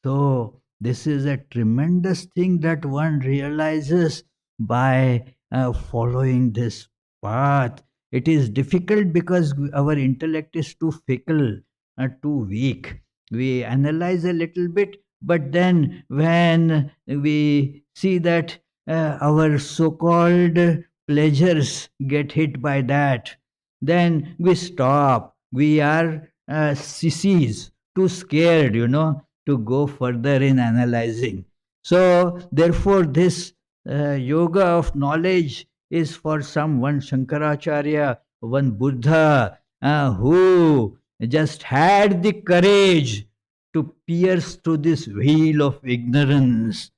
So, this is a tremendous thing that one realizes by following this path. It is difficult because our intellect is too fickle, too weak. We analyze a little bit, but then when we see that our so called pleasures get hit by that, then we stop. We are sissies, too scared, to go further in analyzing. So, therefore, this yoga of knowledge is for someone, Shankaracharya, one Buddha, who just had the courage to pierce through this veil of ignorance.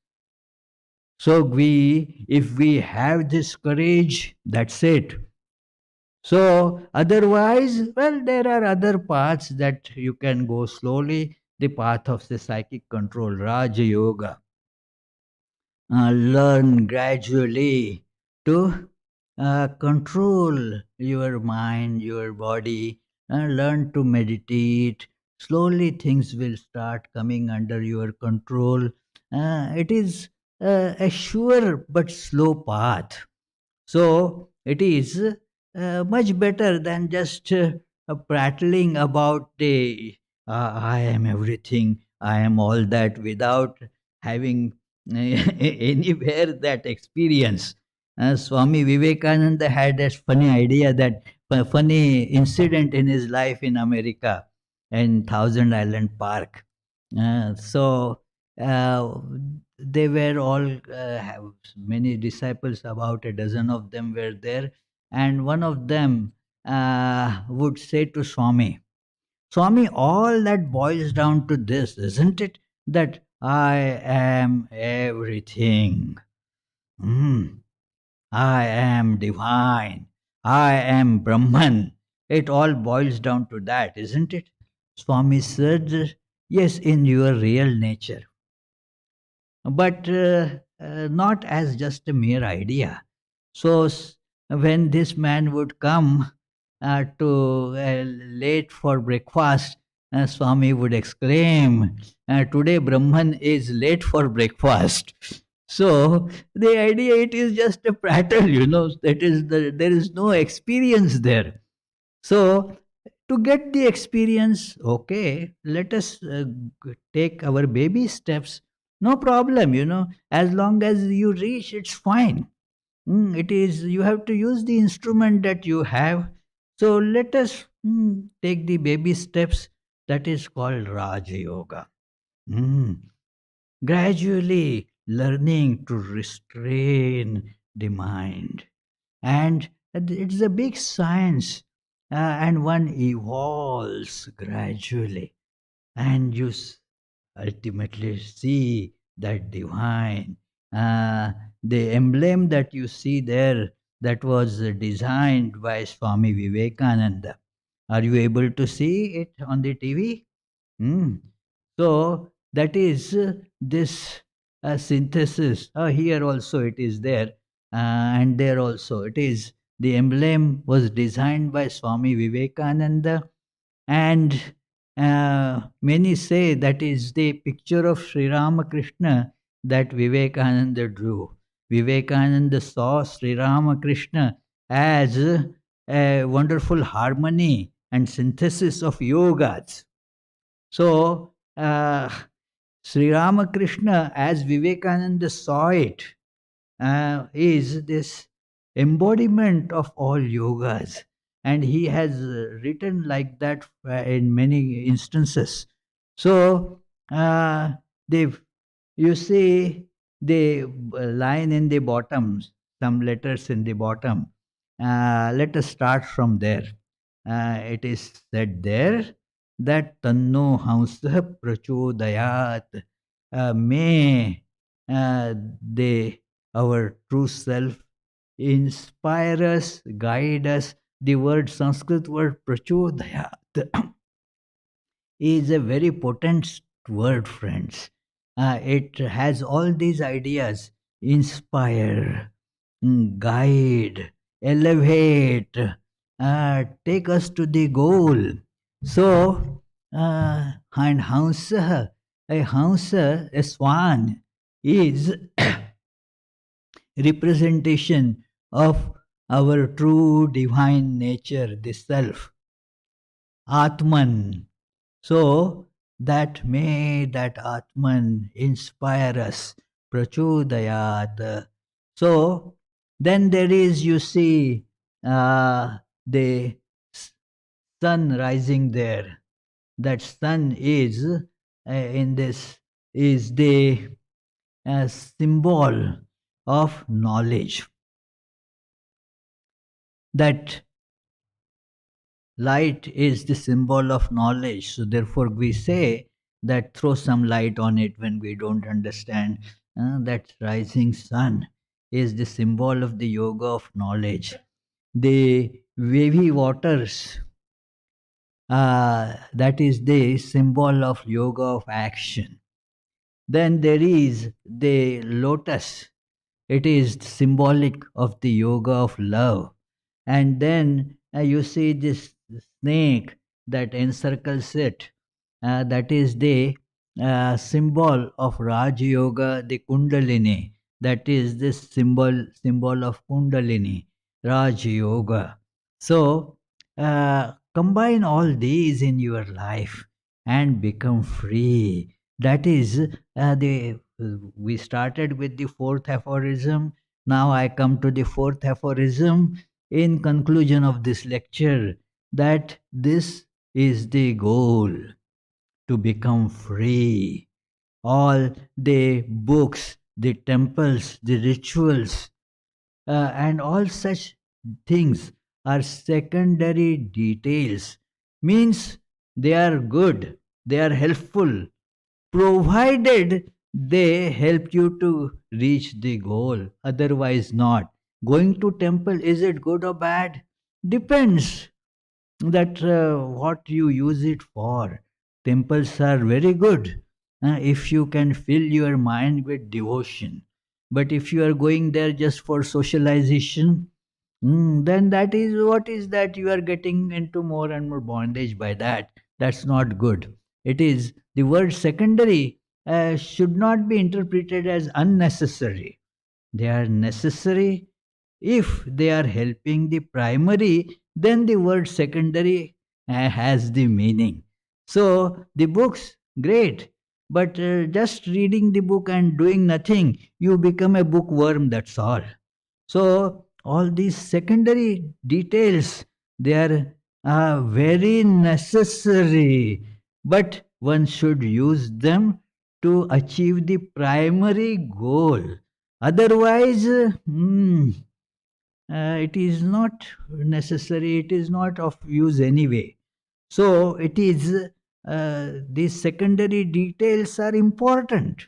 So if we have this courage, that's it. So otherwise, well, there are other paths that you can go slowly. The path of the psychic control, Raja Yoga. Learn gradually to control your mind, your body, learn to meditate. Slowly, things will start coming under your control. It is a sure but slow path. So it is much better than just prattling about the I am everything, I am all that without having anywhere that experience. Swami Vivekananda had a funny idea that a funny incident in his life in America in Thousand Island Park. So uh, they were all have many disciples, about a dozen of them were there, and one of them would say to Swami, Swami, all that boils down to this, isn't it? That I am everything. Mm, I am divine. I am Brahman. It all boils down to that, isn't it? Swami said, yes, in your real nature, but not as just a mere idea. So, when this man would come to late for breakfast, Swami would exclaim, "Today Brahman is late for breakfast." So the idea, it is just a prattle, That is there is no experience there. So to get the experience, okay, let us take our baby steps. No problem, as long as you reach, it's fine. It is, you have to use the instrument that you have. So let us take the baby steps. That is called Raja Yoga. Mm. Gradually learning to restrain the mind. And it's a big science, and one evolves gradually, and you ultimately see that divine. Uh, the emblem that you see there, that was designed by Swami Vivekananda. Are you able to see it on the TV? Hmm. So that is this synthesis. Here also it is there, and there also it is. The emblem was designed by Swami Vivekananda, and many say that is the picture of Sri Ramakrishna that Vivekananda drew. Vivekananda saw Sri Ramakrishna as a wonderful harmony and synthesis of yogas. So, Sri Ramakrishna, as Vivekananda saw it, is this embodiment of all yogas. And he has written like that in many instances. So, they, you see the line in the bottom, some letters in the bottom. Let us start from there. It is said there that Tanno Hamsa Prachodayat. May they, our true self, inspire us, guide us. The word, Sanskrit word Prachodayat, is a very potent word, friends. It has all these ideas: inspire, guide, elevate, take us to the goal. So, and Hamsa, a Hamsa, a swan, is representation of our true divine nature, the self, Atman. So that may that Atman inspire us, prachodayat. So then there is, you see, the sun rising there. That sun is in this is the symbol of knowledge. That light is the symbol of knowledge. So therefore we say that throw some light on it when we don't understand. That rising sun is the symbol of the yoga of knowledge. The wavy waters, that is the symbol of yoga of action. Then there is the lotus. It is symbolic of the yoga of love. And then you see this snake that encircles it. That is the symbol of Raj Yoga, the Kundalini. That is this symbol of Kundalini, Raj Yoga. So combine all these in your life and become free. That is the we started with the fourth aphorism. Now I come to the fourth aphorism in conclusion of this lecture, that this is the goal, to become free. All the books, the temples, the rituals, and all such things are secondary details. Means they are good, they are helpful, provided they help you to reach the goal, otherwise not. Going to temple, is it good or bad? Depends that what you use it for. Temples are very good if you can fill your mind with devotion. But if you are going there just for socialization, then that is what is that you are getting into more and more bondage by that. That's not good. It is the word secondary should not be interpreted as unnecessary. They are necessary. If they are helping the primary, then the word secondary has the meaning. So the books, great, but just reading the book and doing nothing, you become a bookworm, that's all. So all these secondary details, they are very necessary, but one should use them to achieve the primary goal. Otherwise, it is not necessary, it is not of use anyway. So it is, these secondary details are important.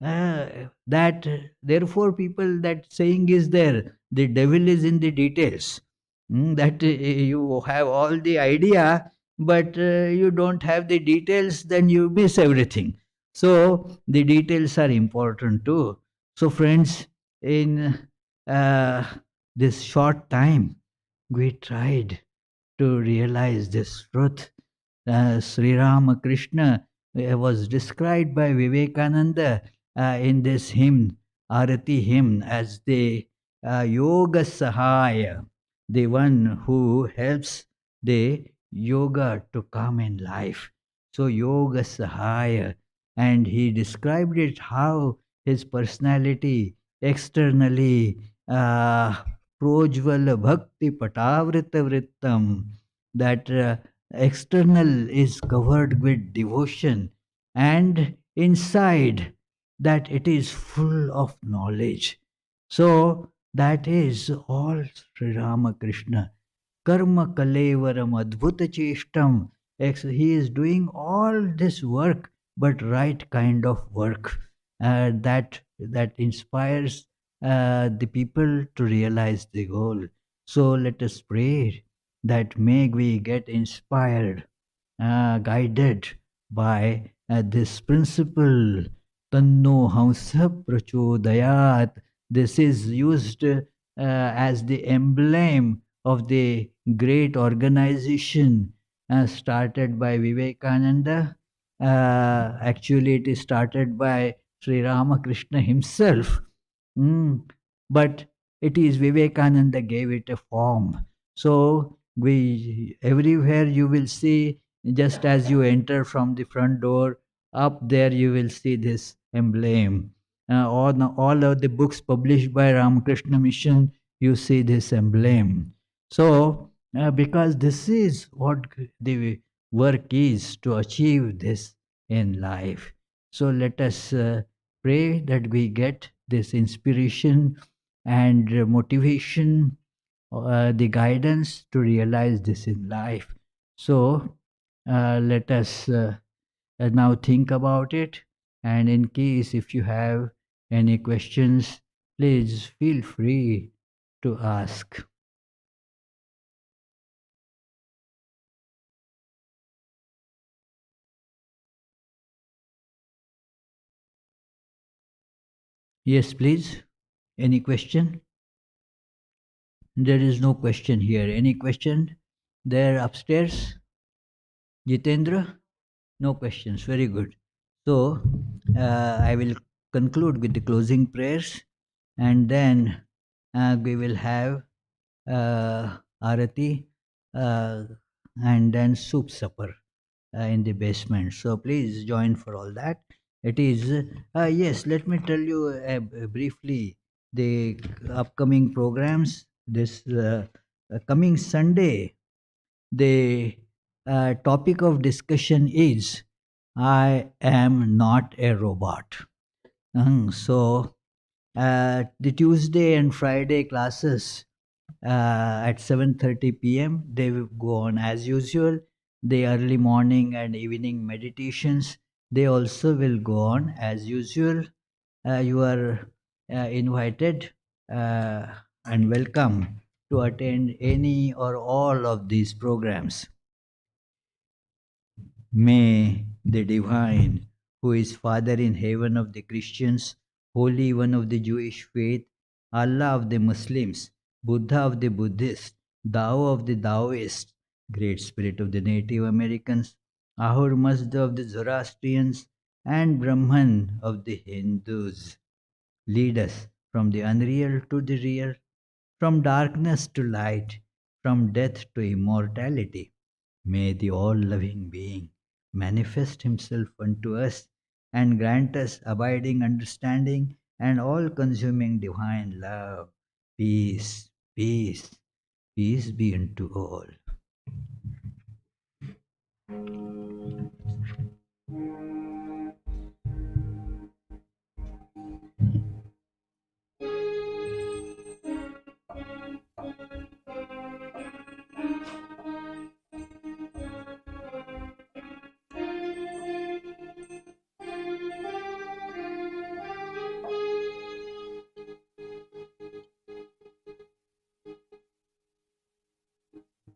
That therefore people, that saying is there, the devil is in the details. That you have all the idea, but you don't have the details, then you miss everything. So the details are important too. So friends, in uh, this short time, we tried to realize this truth. Sri Ramakrishna was described by Vivekananda in this hymn, Arati hymn, as the Yoga Sahaya, the one who helps the yoga to come in life. So, Yoga Sahaya, and he described it how his personality externally Projvala Bhakti Patavrita Vrittam, that external is covered with devotion, and inside that it is full of knowledge. So that is all Sri Ramakrishna. Karma Kalevaram Adbhuta Cheshtam. He is doing all this work, but right kind of work that inspires the people to realize the goal. So let us pray that may we get inspired, guided by this principle. Tanno Hamsa Prachodayat. This is used as the emblem of the great organization started by Vivekananda. Actually, it is started by Sri Ramakrishna himself. But it is Vivekananda gave it a form. So we everywhere you will see, just as you enter from the front door, up there you will see this emblem. All of the books published by Ramakrishna Mission, you see this emblem. So because this is what the work is, to achieve this in life. So let us pray that we get this inspiration and motivation, the guidance to realize this in life. So let us now think about it. And in case if you have Any questions, please feel free to ask. Yes, please. Any question? There is no question here. Any question there upstairs? Jitendra? No questions. Very good. So, I will conclude with the closing prayers, and then we will have arati, uh, and then soup supper in the basement. So please join for all that. It is, yes, let me tell you briefly the upcoming programs. This coming Sunday, the topic of discussion is I am not a robot. So, the Tuesday and Friday classes at 7:30 p.m. they will go on as usual. The early morning and evening meditations they also will go on as usual. You are invited and welcome to attend any or all of these programs. May the Divine, who is Father in heaven of the Christians, Holy One of the Jewish faith, Allah of the Muslims, Buddha of the Buddhists, Tao of the Taoists, Great Spirit of the Native Americans, Ahur Mazda of the Zoroastrians, and Brahman of the Hindus lead us from the unreal to the real, from darkness to light, from death to immortality. May the all loving being manifest himself unto us and grant us abiding understanding and all consuming divine love. Peace, peace, peace be unto all.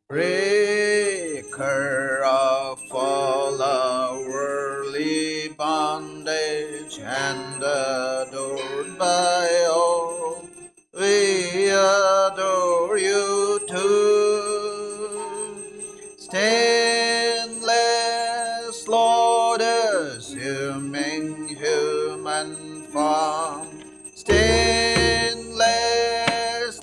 Breaker of all our worldly bondage and adored by all, we adore you too. Stainless Lord, assuming human form, stainless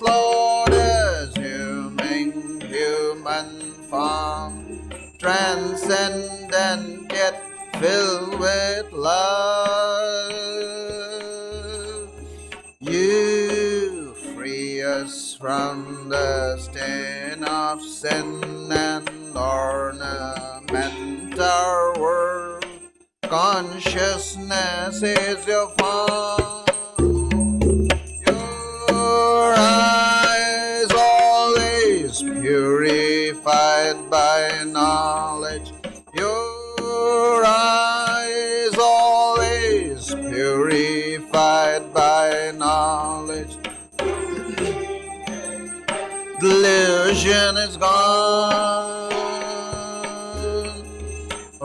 Lord, assuming human form, transcendent yet filled with love. You free us from the stain of sin and ornament our world. Consciousness is your form. Your eyes always purified by knowledge. Your eyes always purified by knowledge. Delusion is gone.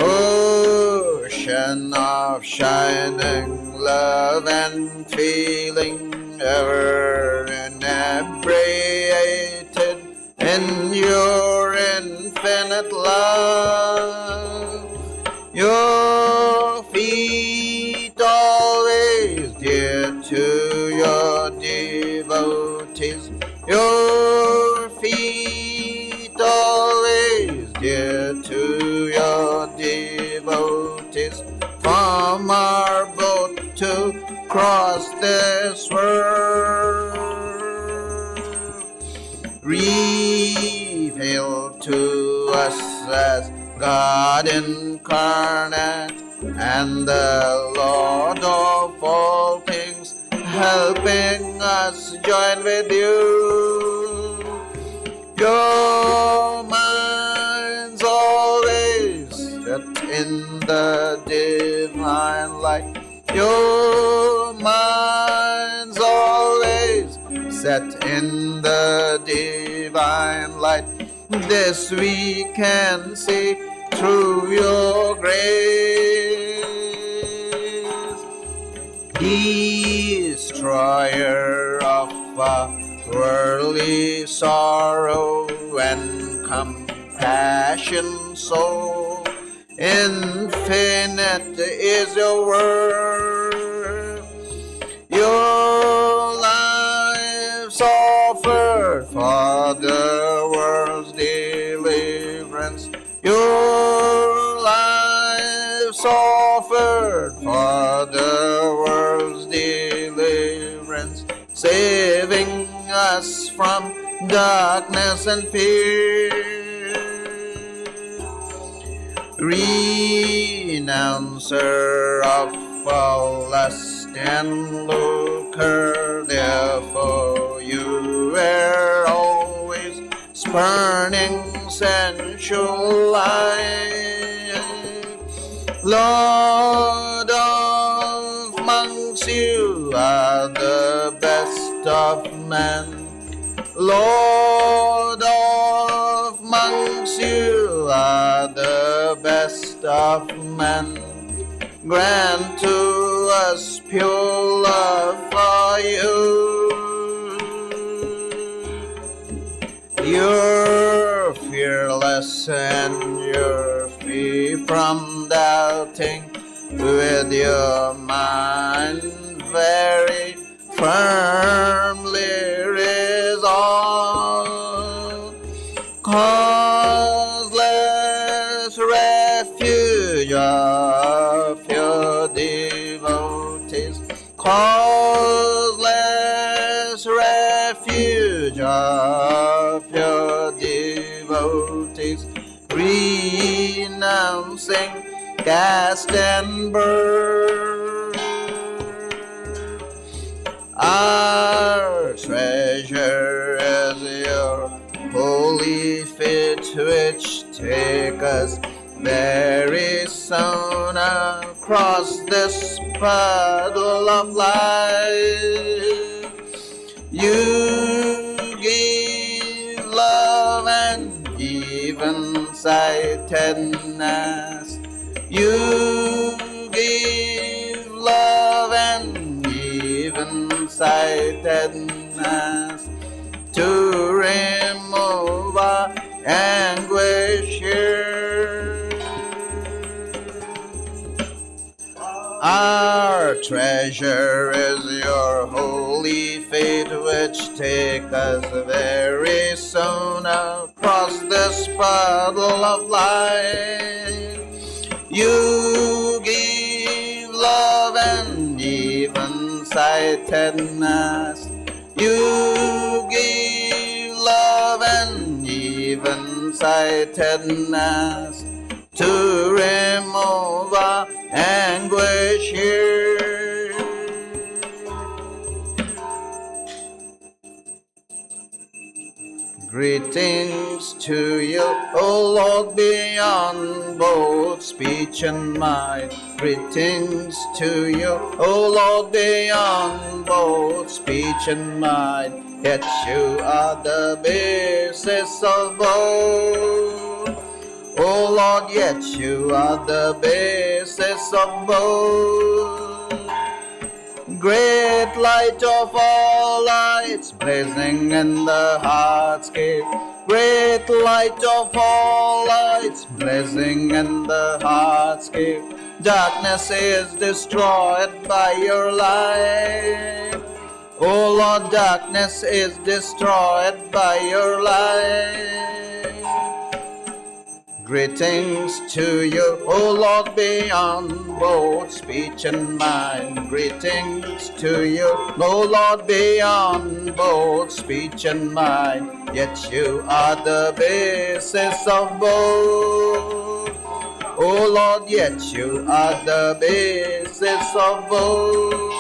Ocean of shining love and feeling, ever inebriated in your infinite love. Your feet always dear to your devotees. Your feet always dear to your devotees. From our boat to cross this world, reveal to us as God incarnate and the Lord of all things, helping us join with you. Your mind's always set in the divine light. Your minds always set in the divine light. This we can see through your grace. Destroyer of worldly sorrow and compassion so infinite is your word. Your lives offered for the world's deliverance. Your lives offered for the world's deliverance, saving us from darkness and fear. Renouncer of all lust and lucre, therefore you were always spurning sensual life. Lord of monks, you are the best of men. Lord of monks, you are the best of men. Grant to us pure love for you. You're fearless and you're free from doubting, with your mind very firmly resolved. Causeless refuge of your devotees, causeless refuge of your devotees, renouncing caste and birth. Our treasure is your holy feet, which take us very soon across this puddle of life. You give love and even sightedness. You give love and even sightedness to remove our anguish here. Our treasure is your holy feet, which take us very soon across this puddle of life. You give love and even sightedness. You give love and even sightedness to remove our anguish here. Greetings to you, O Lord, beyond both speech and mind. Greetings to you, O Lord, beyond both speech and mind. Yet you are the basis of both. O Lord, yet you are the basis of both. Great light of all lights, blazing in the heart's cave. Great light of all lights, blazing in the heart's cave. Darkness is destroyed by your light. O Lord, darkness is destroyed by your light. Greetings to you, O Lord, beyond both speech and mind. Greetings to you, O Lord, beyond both speech and mind. Yet you are the basis of both. O Lord, yet you are the basis of both.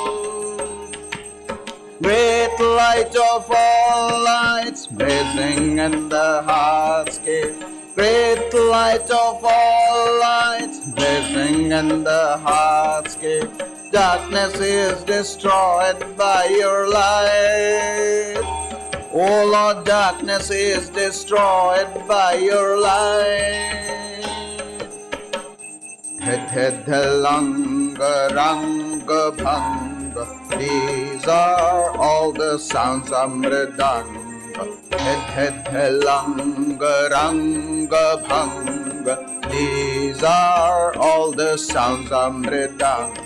Great light of all lights, blazing in the heart's cave. Great light of all lights, blazing in the heart's cave. darkness is destroyed by your light. Oh Lord, darkness is destroyed by your light. Langa Ranga Bhanga. These are all the sounds of Mridanga. Langa Ranga Bhanga. These are all the sounds of Mridanga.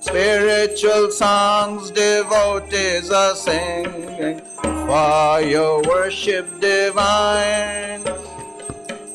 Spiritual songs devotees are singing for your worship divine.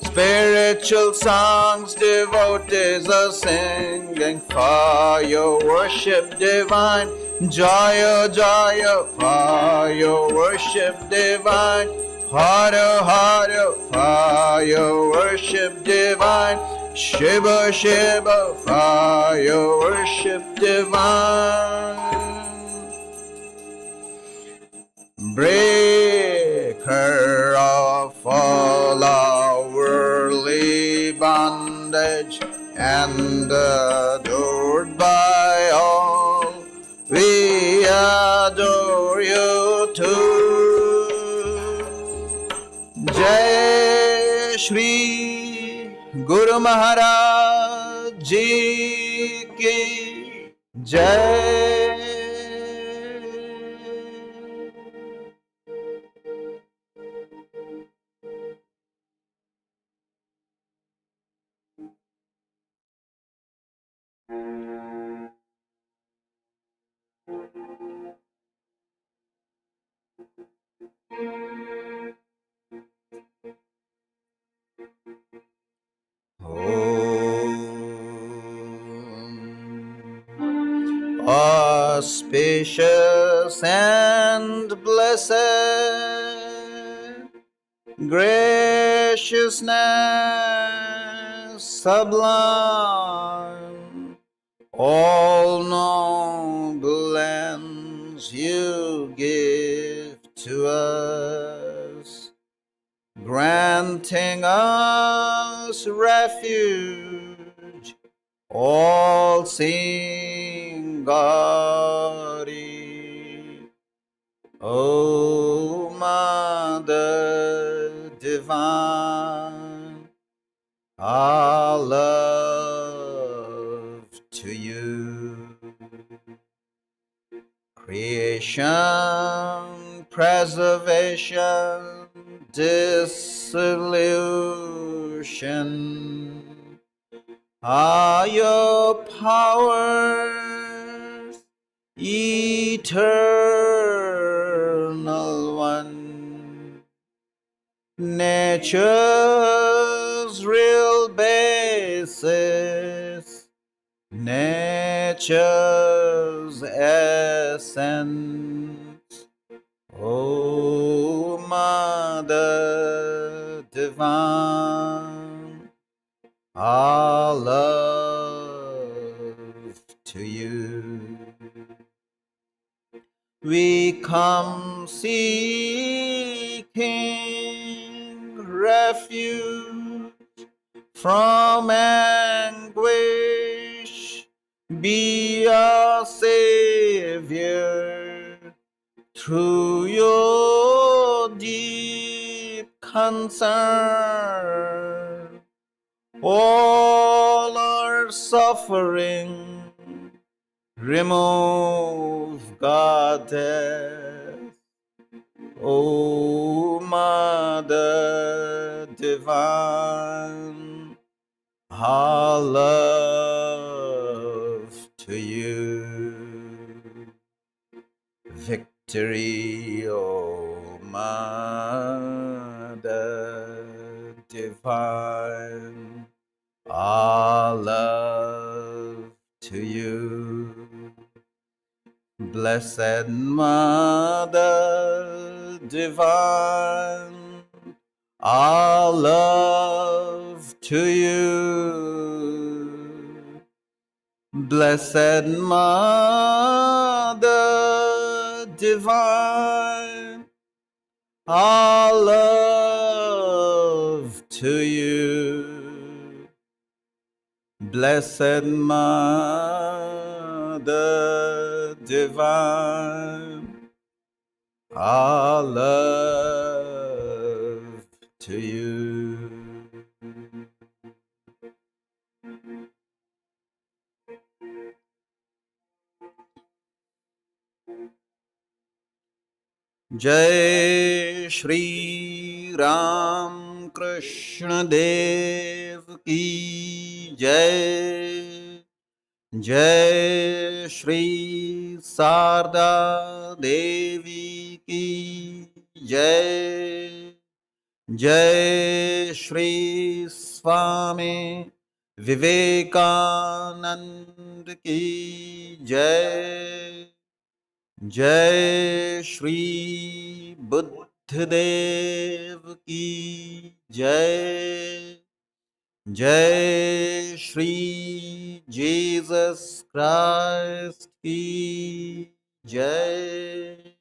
Spiritual songs devotees are singing for your worship divine. Jaya Jaya for your worship divine. Hara Hara for your worship divine. Shiva Shiva for your worship divine. Breaker of all our worldly bondage and adored by all, we adore you too. Jai Shri Guru Maharaj Ji Ki Jai. Auspicious and blessed, graciousness sublime, all noble ends you give to us, granting us refuge, all seeing God. O Mother Divine, our love to you. Creation, preservation, dissolution are your powers, eternal one. Nature's real basis, nature's essence. O Mother Divine, our love to you. We come seeking refuge from anguish. Be our Savior through your deep concern. All our suffering remove, Goddess. O Mother Divine, our love to you. Victory, O Mother Divine, our love to you. Blessed Mother Divine, our love to you. Blessed Mother Divine, our love to you. Blessed Mother the divine, our love to you. Jai Shri Ram Krishna Dev Ki Jai. Jai Shri Sarda Devi Ki Jai. Jai Shri Swami Vivekananda Ki Jai. Jai Shri Buddhadev Ki Jai. Jai Shri Jesus Christ Ki Jai.